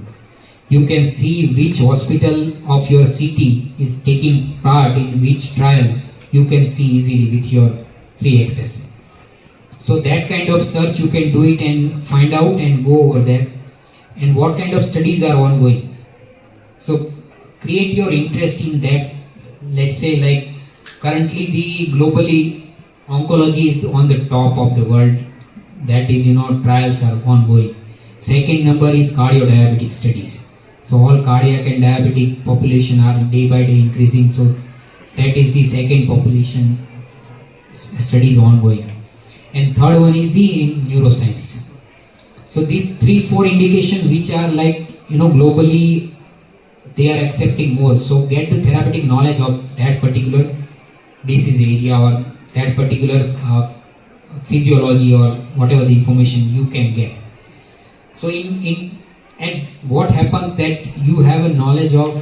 You can see which hospital of your city is taking part in which trial. You can see easily with your free access. So that kind of search you can do it and find out and go over there. And what kind of studies are ongoing. So create your interest in that. Let's say like currently globally oncology is on the top of the world. That is trials are ongoing. Second number is cardio-diabetic studies. So all cardiac and diabetic population are day by day increasing. So that is the second population studies ongoing. And third one is the neuroscience. So these 3-4 indications which are like globally they are accepting more. So get the therapeutic knowledge of that particular disease area or that particular physiology or whatever the information you can get. So and what happens that you have a knowledge of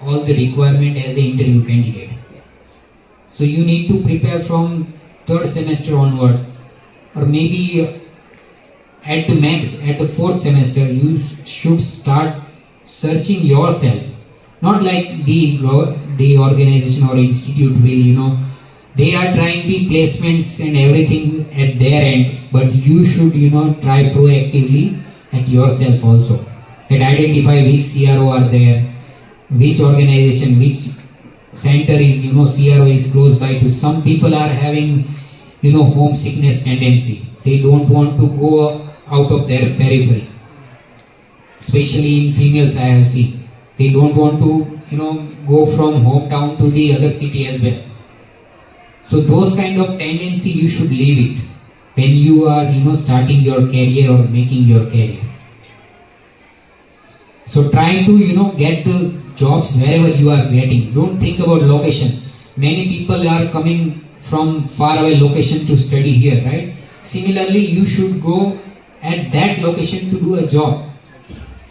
all the requirement as an interview candidate. So you need to prepare from third semester onwards, or maybe at the max at the fourth semester you should start searching yourself. Not like the organization or institute will they are trying the placements and everything at their end, but you should try proactively at yourself also. That identify which CRO are there, which organization, which center is CRO is close by to. Some people are having homesickness tendency. They don't want to go out of their periphery. Especially in females I have seen. They don't want to go from hometown to the other city as well. So those kind of tendency you should leave it when you are starting your career or making your career. So try to get the jobs wherever you are getting. Don't think about location. Many people are coming from far away location to study here, right? Similarly, you should go at that location to do a job.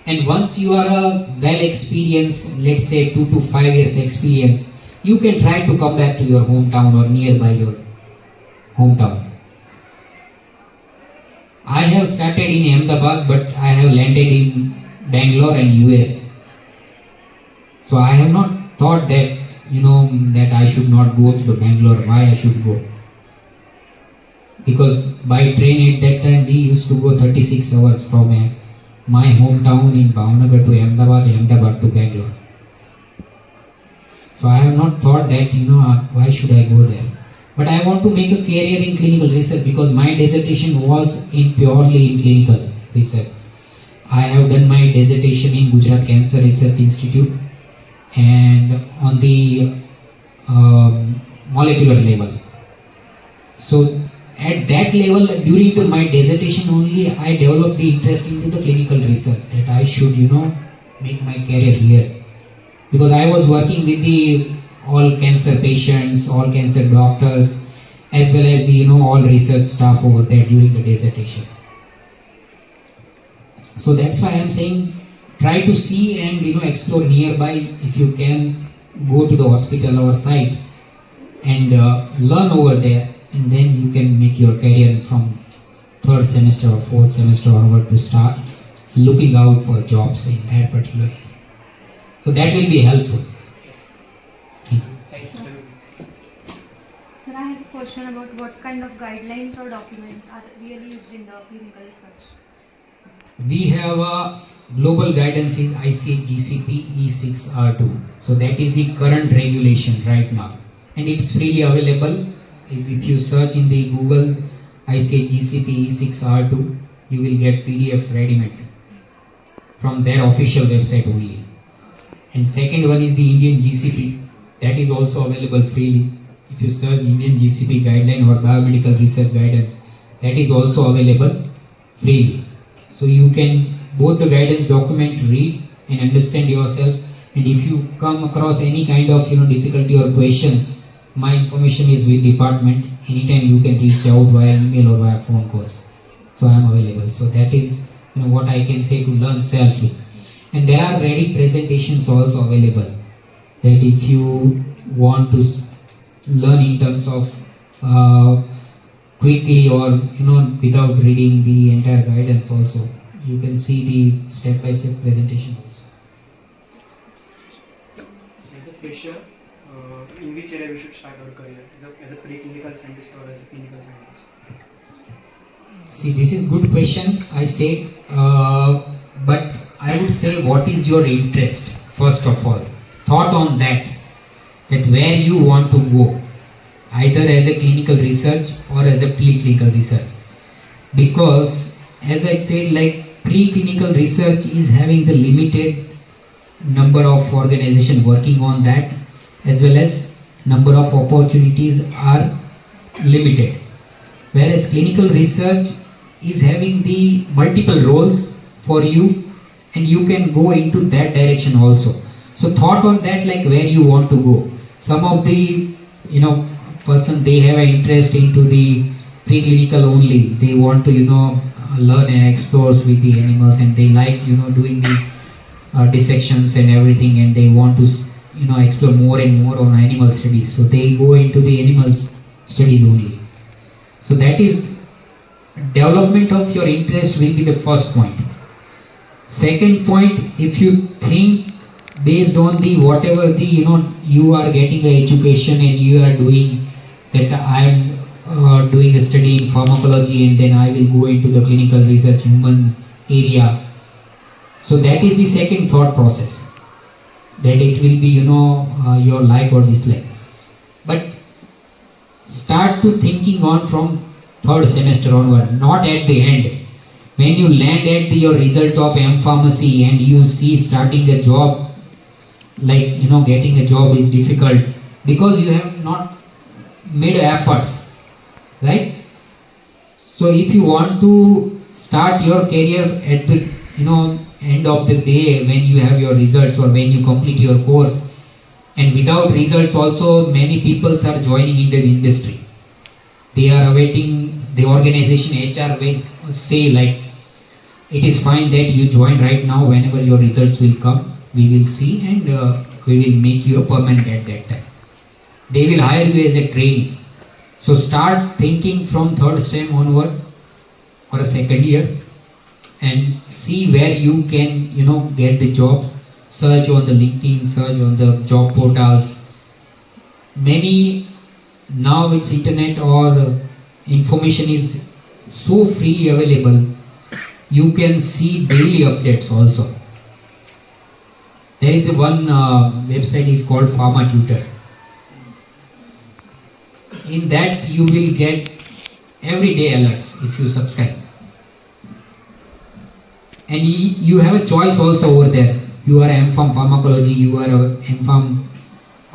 And once you are a well experienced, let's say 2 to 5 years experience, you can try to come back to your hometown or nearby your hometown. I have started in Ahmedabad, but I have landed in Bangalore and US. So I have not thought that that I should not go to the Bangalore. Why I should go? Because by train at that time we used to go 36 hours from my hometown in Bhavnagar to Ahmedabad to Bangalore. So I have not thought that why should I go there? But I want to make a career in clinical research because my dissertation was purely in clinical research. I have done my dissertation in Gujarat Cancer Research Institute and on the molecular level. So at that level, during my dissertation only, I developed the interest into the clinical research that I should make my career here. Because I was working with the all cancer patients, all cancer doctors, as well as the all research staff over there during the dissertation. So that's why I am saying try to see and explore nearby. If you can go to the hospital or site and learn over there, and then you can make your career from third semester or fourth semester onward to start looking out for jobs in that particular area. So that will be helpful. Thank you. Thank you. Sir, I have question about what kind of guidelines or documents are really used in the clinical research. We have a global guidance is ICH GCP E6R2. So that is the current regulation right now. And it's freely available. If you search in the Google ICH GCP E6R2, you will get PDF ready-made from their official website only. And second one is the Indian GCP. That is also available freely. If you search Indian GCP guideline or biomedical research guidance, that is also available freely. So you can both the guidance document read and understand yourself. And if you come across any kind of difficulty or question, my information is with department. Anytime you can reach out via email or via phone calls. So I am available. So that is what I can say to learn selfly. And there are ready presentations also available. That if you want to learn in terms of quickly or without reading the entire guidance also, you can see the step-by-step presentation also. As a fresher, in which area we should start our career? As a pre-clinical scientist or as a clinical scientist? See, this is good question. I said, but I would say, what is your interest first of all? Thought on that where you want to go, either as a clinical research or as a pre-clinical research. Because as I said, like pre-clinical research is having the limited number of organizations working on that, as well as number of opportunities are limited. Whereas clinical research is having the multiple roles for you, and you can go into that direction also. So thought on that, like where you want to go. Some of the person, they have an interest into the preclinical only. They want to learn and explore with the animals, and they like doing the dissections and everything, and they want to explore more and more on animal studies. So they go into the animals studies only. So that is development of your interest will be the first point. Second point, if you think based on the whatever the you are getting the education and you are doing that, I am doing a study in pharmacology and then I will go into the clinical research human area. So that is the second thought process, that it will be your like or dislike. But start to thinking on from third semester onward, not at the end. When you land at your result of M Pharmacy and you see starting a job, like getting a job is difficult because you have not made efforts, right? So if you want to start your career at the end of the day, when you have your results or when you complete your course, and without results also many people are joining in the industry. They are awaiting the organization HR will say like, it is fine that you join right now, whenever your results will come we will see, and we will make you a permanent at that time. They will hire you as a trainee. So start thinking from third sem onward or a second year and see where you can get the jobs. Search on the LinkedIn, search on the job portals. Many now it's internet or information is so freely available. You can see daily updates also. There is one website is called Pharma Tutor. In that you will get everyday alerts if you subscribe. And you have a choice also over there. You are M.Pharm Pharmacology, you are a M.Pharm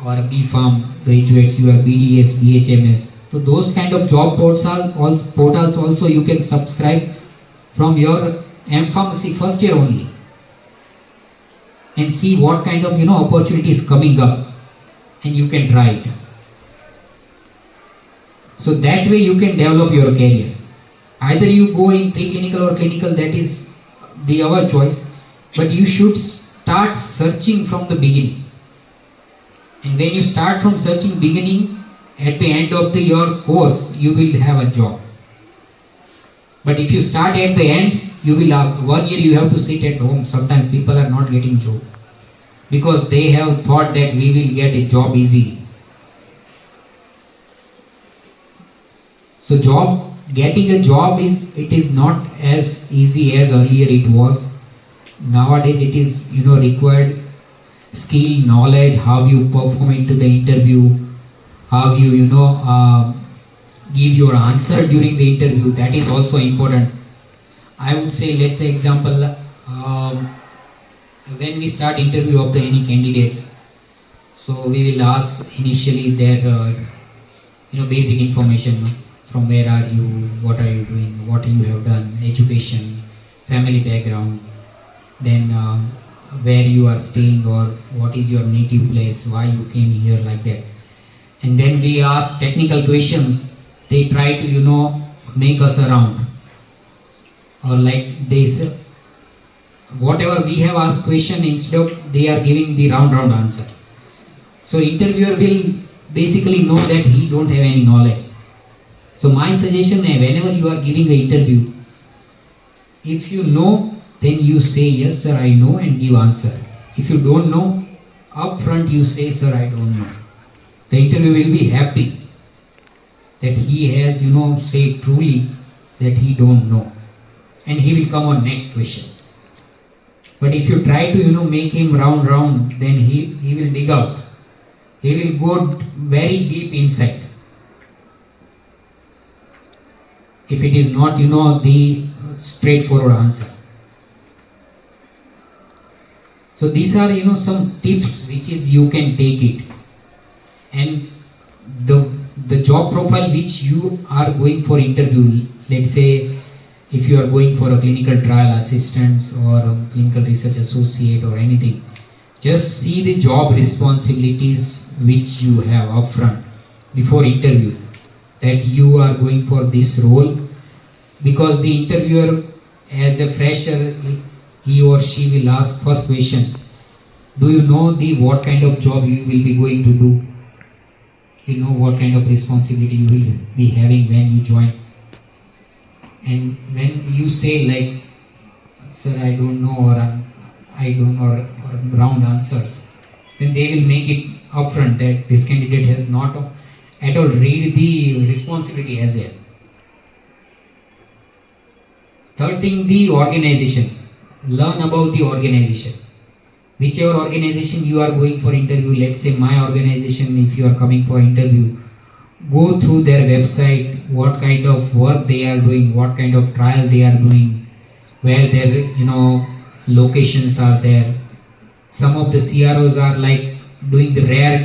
or a B.Pharm graduates, you are BDS, BHMS. So those kind of job portals also you can subscribe from your M.Pharmacy first year only, and see what kind of opportunities coming up, and you can try it. So that way you can develop your career. Either you go in preclinical or clinical, that is our choice, but you should start searching from the beginning. And when you start from searching beginning, at the end of your course you will have a job. But if you start at the end, you will have 1 year you have to sit at home. Sometimes people are not getting job because they have thought that we will get a job easily. So getting a job is not as easy as earlier it was. Nowadays it is required skill, knowledge, how you perform into the interview, how you give your answer during the interview. That is also important. I would say, let's say example, when we start interview of any candidate, so we will ask initially their basic information, no? From where are you, what are you doing, what you have done, education, family background, then where you are staying or what is your native place, why you came here, like that. And then we ask technical questions. They try to make us around, or like they say, whatever we have asked question, instead of they are giving the round answer. So interviewer will basically know that he don't have any knowledge. So my suggestion, whenever you are giving an interview, if you know, then you say yes sir I know and give answer. If you don't know, up front you say sir I don't know. The interviewer will be happy that he has said truly that he don't know, and he will come on next question. But if you try to make him round, then he will dig out. He will go very deep inside. If it is not the straightforward answer. So these are some tips which is you can take it, and the job profile which you are going for interview. Let's say if you are going for a clinical trial assistant or a clinical research associate or anything, just see the job responsibilities which you have upfront before interview, that you are going for this role, because the interviewer as a fresher, he or she will ask first question, do you know what kind of job you will be going to do? You know what kind of responsibility you will be having when you join. And when you say like, sir I don't know, or I don't know, or round answers, then they will make it upfront that this candidate has not at all read the responsibility as well. Third thing, the organization. Learn about the organization. Whichever organization you are going for interview, let's say my organization, if you are coming for interview, go through their website, what kind of work they are doing, what kind of trial they are doing, where their locations are there. Some of the CROs are like doing the rare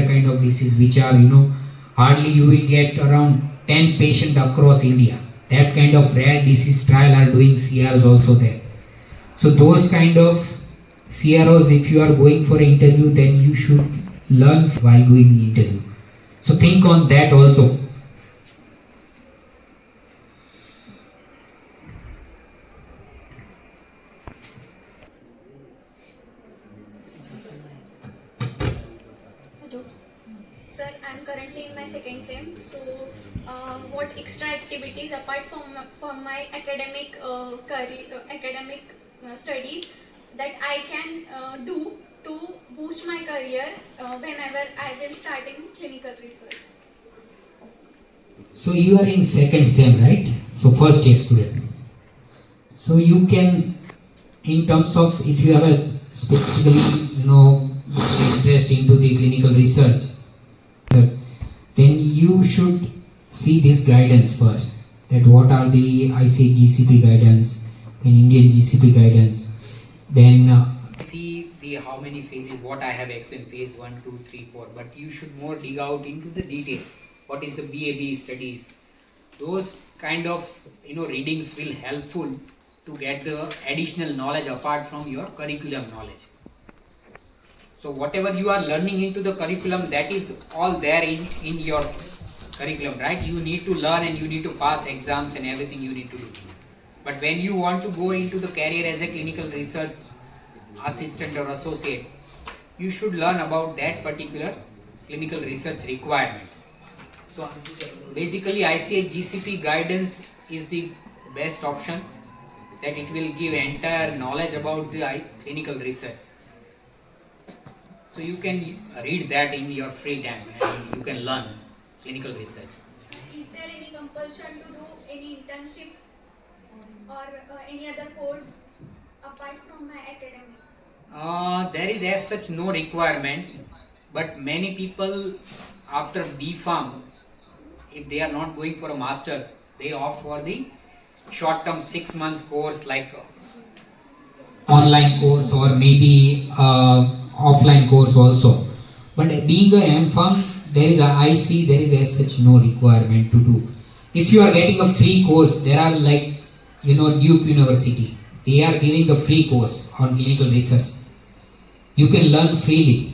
kind of disease, which are hardly you will get around 10 patients across India. That kind of rare disease trial are doing CROs also there. So those kind of CROs, if you are going for an interview, then you should learn while doing the interview. So think on that also. Hello. Sir, I'm currently in my second sem. So, what extra activities apart from my academic career, academic studies that I can do to boost my career whenever I will start in clinical research? So you are in second sem, right? So first year student. So you can, in terms of if you have a specifically interest into the clinical research, then you should see this guidance first. That what are the ICGCP guidance and Indian GCP guidance. Then see the how many phases, what I have explained, phase 1, 2, 3, 4, but you should more dig out into the detail. What is the BAB studies? Those kind of readings will helpful to get the additional knowledge apart from your curriculum knowledge. So whatever you are learning into the curriculum, that is all there in your curriculum, right? You need to learn and you need to pass exams and everything you need to do. But when you want to go into the career as a clinical research assistant or associate, you should learn about that particular clinical research requirements. So basically I say GCP guidance is the best option, that it will give entire knowledge about the clinical research. So you can read that in your free time and you can learn clinical research. Is there any compulsion to do any internship or any other course apart from my academic? There is as such no requirement, but many people after B Farm, if they are not going for a master's, they opt for the short-term 6 month course like online course or maybe offline course also. But being a M-Farm, I see there is as such no requirement to do. If you are getting a free course, there are like, Duke University, they are giving a free course on clinical research. You can learn freely.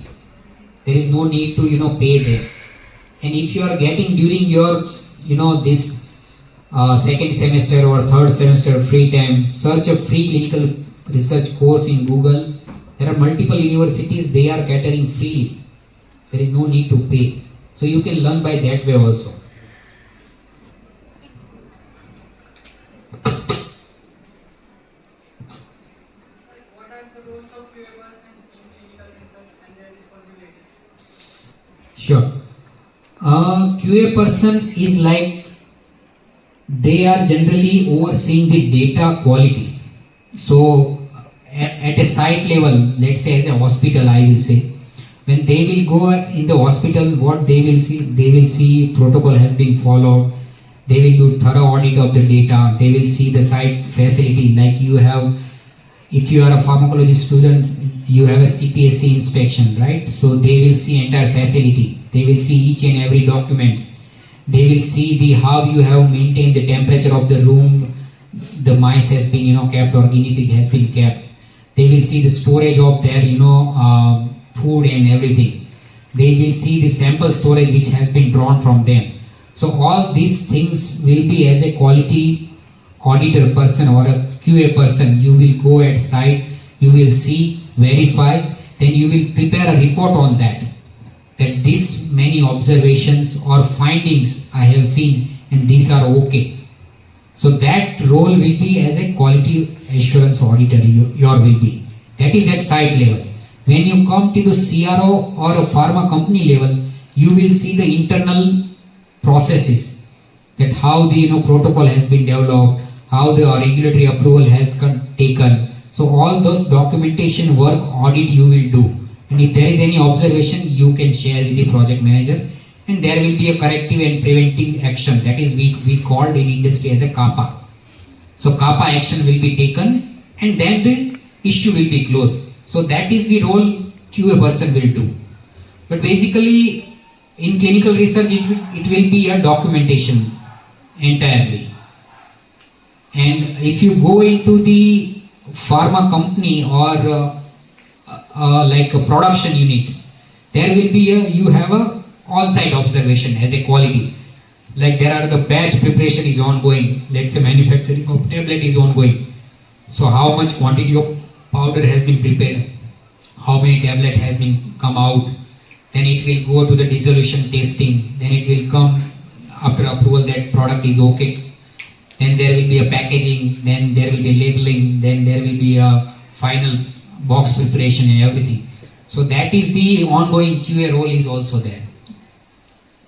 There is no need to, pay there. And if you are getting during your, this second semester or third semester free time, search a free clinical research course in Google. There are multiple universities, they are catering freely. There is no need to pay. So you can learn by that way also. What are the roles of QAs in clinical research and their responsibilities? Sure. QA person is like, they are generally overseeing the data quality. So at a site level, let's say as a hospital, I will say, when they will go in the hospital, what they will see protocol has been followed. They will do thorough audit of the data. They will see the site facility, like you have, if you are a pharmacology student, you have a CPSC inspection, right? So they will see entire facility. They will see each and every document. They will see how you have maintained the temperature of the room, the mice has been kept or guinea pig has been kept. They will see the storage of their food and everything. They will see the sample storage which has been drawn from them. So all these things will be, as a quality auditor person or a QA person, you will go at site, you will see, verify, then you will prepare a report on that this many observations or findings I have seen and these are okay. So that role will be as a quality assurance auditor, your will be. That is at site level. When you come to the CRO or a pharma company level, you will see the internal processes, that how the protocol has been developed, how the regulatory approval has taken. So all those documentation work audit you will do. And if there is any observation, you can share with the project manager, and there will be a corrective and preventive action. That is we called in industry as a CAPA. So CAPA action will be taken and then the issue will be closed. So that is the role QA person will do. But basically in clinical research it will be a documentation entirely. And if you go into the pharma company or like a production unit, there will be you have a on-site observation as a quality. Like there are the batch preparation is ongoing. Let's say manufacturing of tablet is ongoing. So how much quantity of powder has been prepared, how many tablet has been come out, then it will go to the dissolution testing, then it will come after approval that product is okay, then there will be a packaging, then there will be labeling, then there will be a final box preparation and everything. So that is the ongoing QA role is also there.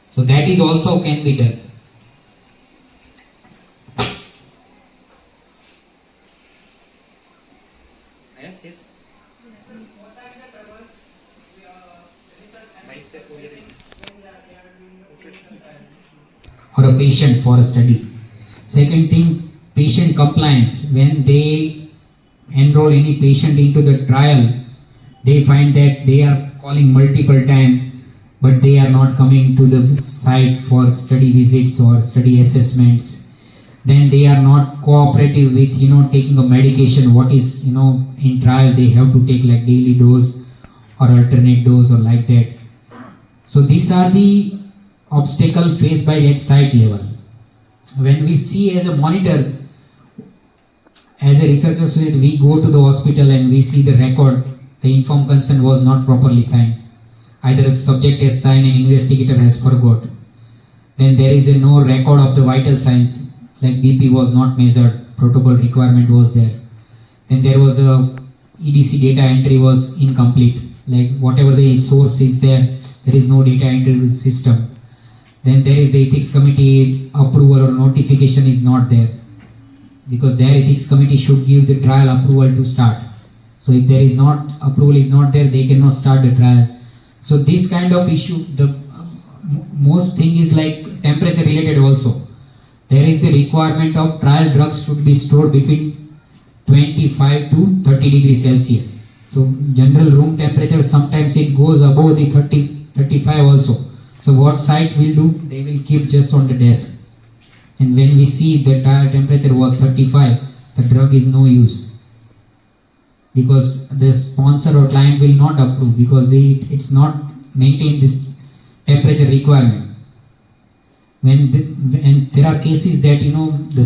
So that is also can be done. Yes. What are the troubles research and Or a patient for a study. Second thing, patient compliance. When they enroll any patient into the trial, they find that they are calling multiple times, but they are not coming to the site for study visits or study assessments. Then they are not cooperative with taking a medication. What is in trial they have to take like daily dose or alternate dose or like that. So these are the obstacles faced by that site level. When we see as a monitor, as a researcher student, we go to the hospital and we see the record, the informed consent was not properly signed. Either the subject has signed and investigator has forgot. Then there is no record of the vital signs, like BP was not measured, protocol requirement was there. Then there was a EDC data entry was incomplete, like whatever the source is there, there is no data entry with system. then there is the ethics committee approval or notification is not there, because their ethics committee should give the trial approval to start. So if there is not approval is not there, they cannot start the trial. So this kind of issue, the most thing is like temperature related also. There is the requirement of trial drugs should be stored between 25 to 30 degrees Celsius. So general room temperature, sometimes it goes above the 35 also. So what site will do, they will keep just on the desk. And when we see the trial temperature was 35, the drug is no use. Because the sponsor or client will not approve, because it's not maintain this temperature requirement. And there are cases that the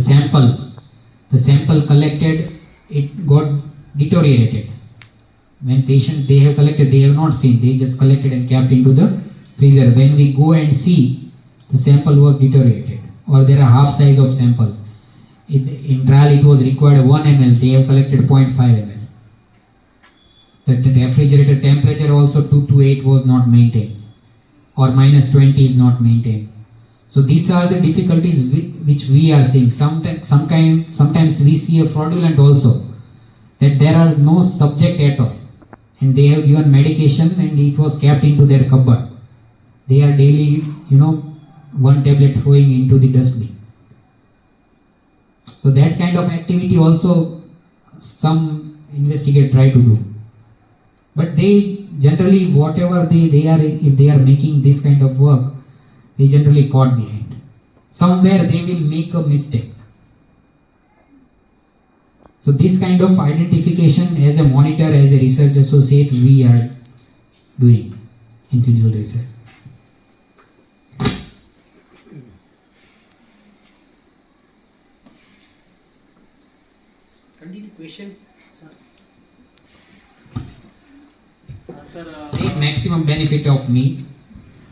sample collected, it got deteriorated. When patient they have collected, they have not seen, they just collected and kept into the freezer. When we go and see, the sample was deteriorated, or there are half size of sample. In trial it was required 1 ml, they have collected 0.5 ml. The refrigerator temperature also 2 to 8 was not maintained, or -20 is not maintained. So these are the difficulties which we are seeing. Sometimes we see a fraudulent also, that there are no subject at all, and they have given medication and it was kept into their cupboard. They are daily, one tablet throwing into the dustbin. So that kind of activity also some investigators try to do. But they generally, whatever they are, if they are making this kind of work, they generally caught behind. Somewhere they will make a mistake. So this kind of identification as a monitor, as a research associate, we are doing in clinical research. Continue question. Sir, Take maximum benefit of me.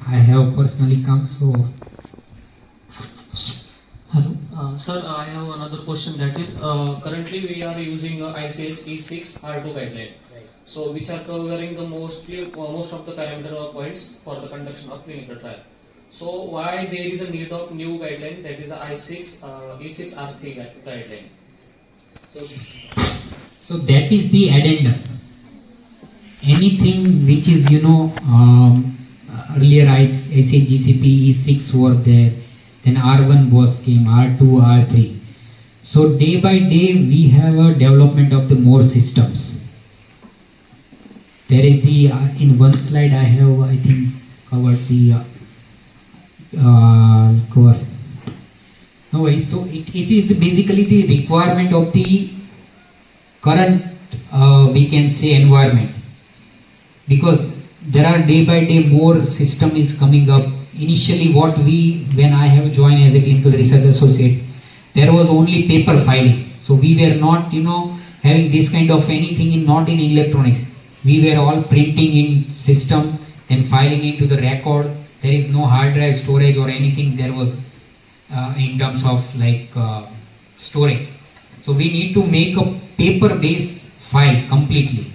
I have personally come, so hello. Sir, I have another question, that is, currently we are using ICH E6 R2 guideline. So which are covering the most of the parameter or points for the conduction of clinical trial. So why there is a need of new guideline, that is a I6 E6 R3 guideline. So that is the addendum. Anything which is earlier I said GCP E6 were there, then R1 was came, R2, R3. So day by day we have a development of the more systems. There is the in one slide I have, I think, covered the course. No worries. So it is basically the requirement of the current we can say environment, because there are day by day more system is coming up. Initially when I have joined as a clinical research associate, there was only paper filing. So we were not having this kind of anything not in electronics. We were all printing in system, then filing into the record. There is no hard drive storage or anything there was in terms of storage. So we need to make a paper based file completely.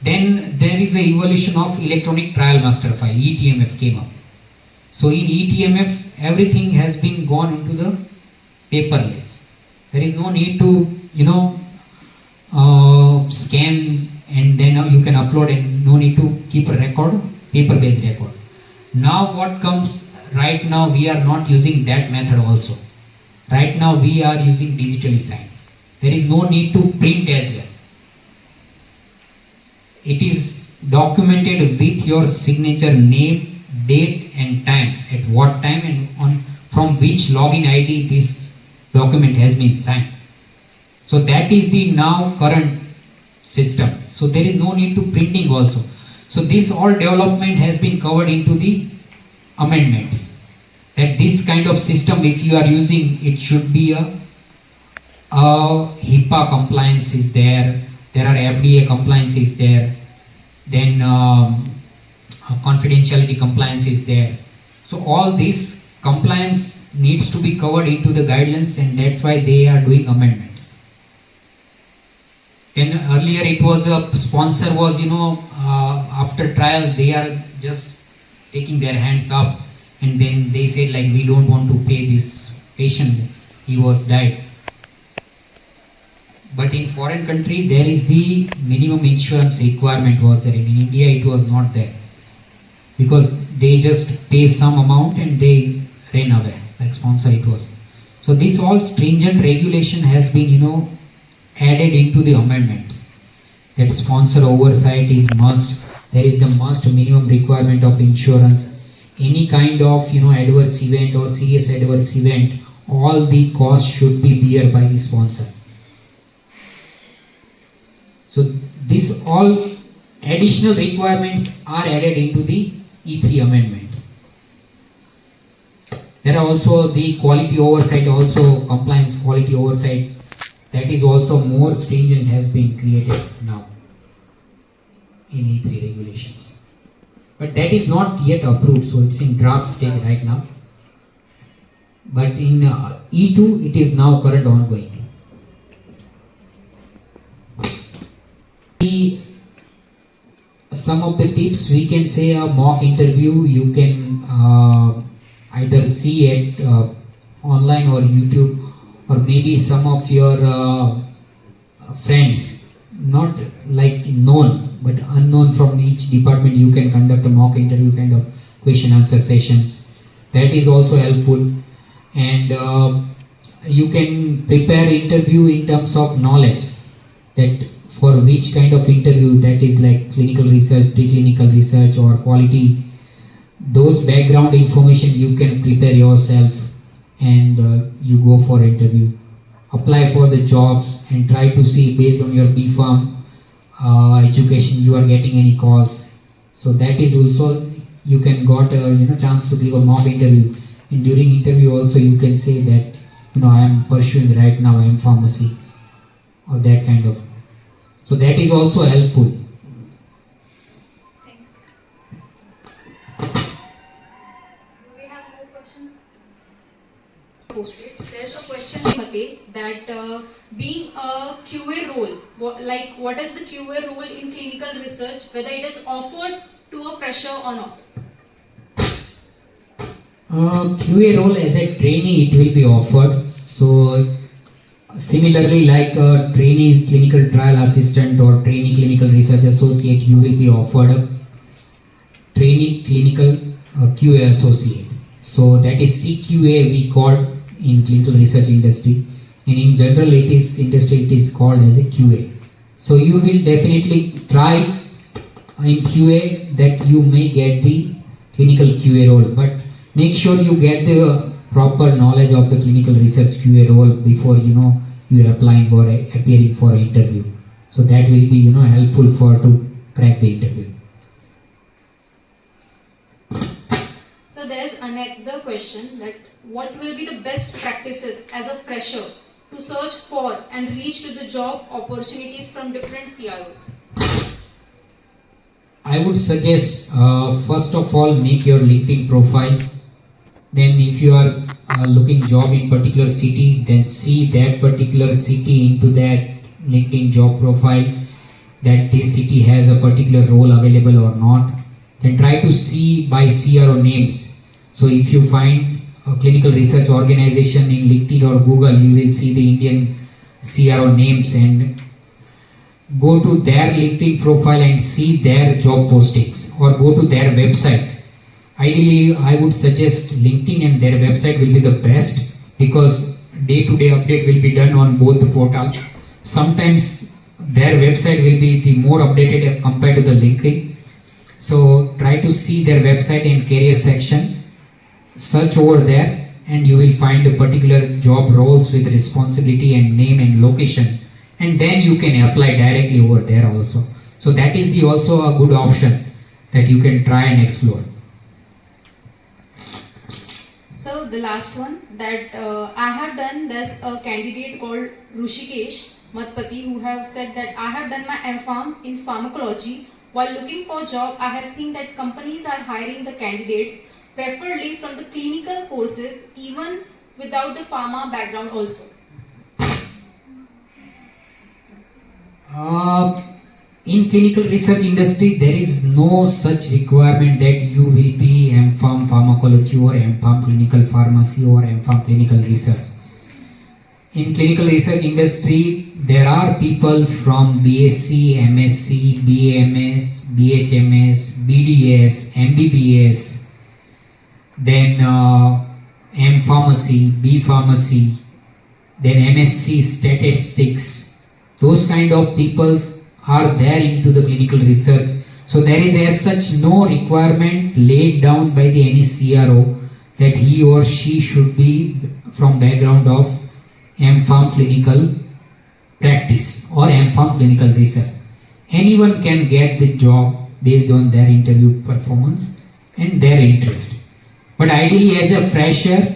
Then there is the evolution of electronic trial master file, ETMF came up. So in ETMF everything has been gone into the paperless. There is no need to scan and then you can upload, and no need to keep a record, paper based record. Now what comes right now, we are not using that method also. Right now we are using digitally signed. There is no need to print as well. It is documented with your signature, name, date and time, at what time and from which login ID this document has been signed. So that is the now current system. So there is no need to printing also. So this all development has been covered into the amendments, that this kind of system if you are using, it should be a HIPAA compliance is there, there are FDA compliance is there, then confidentiality compliance is there. So all this compliance needs to be covered into the guidelines, and that's why they are doing amendments. Then earlier it was a sponsor was after trial they are just taking their hands up and then they said like we don't want to pay this patient, he was died. But in foreign country there is the minimum insurance requirement was there. In India it was not there, because they just pay some amount and they ran away, like sponsor it was. So this all stringent regulation has been added into the amendments, that sponsor oversight is must. There is the must minimum requirement of insurance. Any kind of adverse event or serious adverse event, all the costs should be bear by the sponsor. So this all additional requirements are added into the E3 amendments. There are also the quality oversight, also compliance quality oversight, that is also more stringent, has been created now in E3 regulations. But that is not yet approved, so it's in draft stage right now. But in E2 it is now current ongoing. Some of the tips we can say: a mock interview you can either see at online or YouTube, or maybe some of your friends, not like known but unknown from each department, you can conduct a mock interview kind of question answer sessions. That is also helpful. And you can prepare interview in terms of knowledge, that for which kind of interview, that is like clinical research, preclinical research or quality. Those background information you can prepare yourself, and you go for interview. Apply for the jobs and try to see based on your BPharm education you are getting any calls. So that is also, you can got a chance to give a mock interview, and during interview also you can say that I am pursuing right now I am pharmacy, or that kind of. So that is also helpful. Do we have more questions? Posted. There's a question, Mate, that being a QA role, what is the QA role in clinical research, whether it is offered to a fresher or not? QA role as a trainee it will be offered. So similarly, like a trainee clinical trial assistant or trainee clinical research associate, you will be offered a trainee clinical QA associate. So that is CQA we call in clinical research industry, and in general it is called as a QA. So you will definitely try in QA that you may get the clinical QA role, but make sure you get the proper knowledge of the clinical research QA role before you are applying for appearing for an interview. So that will be helpful for to crack the interview. So there's another question, that what will be the best practices as a fresher to search for and reach to the job opportunities from different CROs? I would suggest first of all make your LinkedIn profile. Then if you are looking job in particular city, then see that particular city into that LinkedIn job profile, that this city has a particular role available or not. Then try to see by CRO names. So if you find a clinical research organization in LinkedIn or Google, you will see the Indian CRO names, and go to their LinkedIn profile and see their job postings, or go to their website. Ideally, I would suggest LinkedIn and their website will be the best, because day-to-day update will be done on both the portals. Sometimes their website will be the more updated compared to the LinkedIn. So try to see their website in career section, search over there, and you will find the particular job roles with responsibility and name and location, and then you can apply directly over there also. So that is the also a good option that you can try and explore. So the last one, that I have done, there's a candidate called Rushikesh Matpati who have said that I have done my MPharm in pharmacology. While looking for job, I have seen that companies are hiring the candidates preferably from the clinical courses, even without the pharma background also. in clinical research industry, there is no such requirement that you will be M.Pharm pharmacology or M.Pharm clinical pharmacy or M.Pharm clinical research. In clinical research industry, there are people from BSc, MSc, BAMS, BHMS, BDS, MBBS, then M pharmacy, B pharmacy, then MSc statistics. Those kind of peoples are there into the clinical research. So there is as such no requirement laid down by the any CRO that he or she should be from background of M.Pharm clinical practice or M.Pharm clinical research. Anyone can get the job based on their interview performance and their interest. But ideally, as a fresher,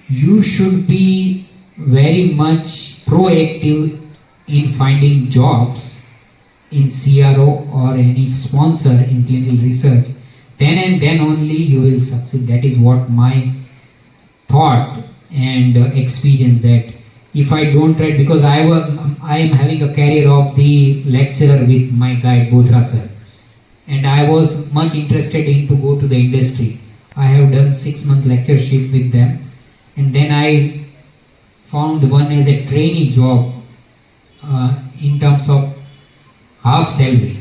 you should be very much proactive in finding jobs in CRO or any sponsor in clinical research. Then and then only you will succeed. That is what my thought and experience, that if I don't try, because I am having a career of the lecturer with my guide Bodhra sir, and I was much interested in to go to the industry. I have done 6-month lectureship with them, and then I found one as a trainee job in terms of half salary.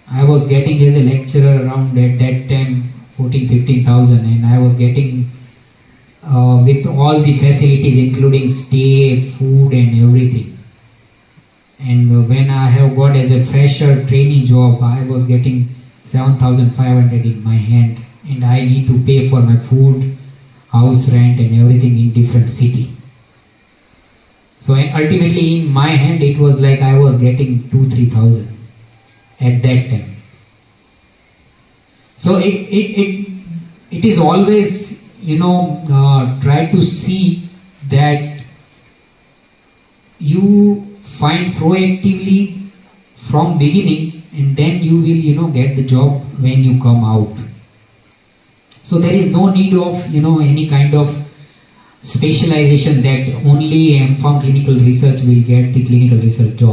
I was getting as a lecturer around at that time 14,000-15,000, and I was getting with all the facilities including stay, food and everything. And when I have got as a fresher trainee job, I was getting 7,500 in my hand, and I need to pay for my food, house rent and everything in different city. So ultimately in my hand it was like I was getting 2,000-3,000 at that time. So it is always, try to see that you find proactively from beginning, and then you will get the job when you come out. So there is no need of any kind of specialization that only M.Pharm clinical research will get the clinical research job.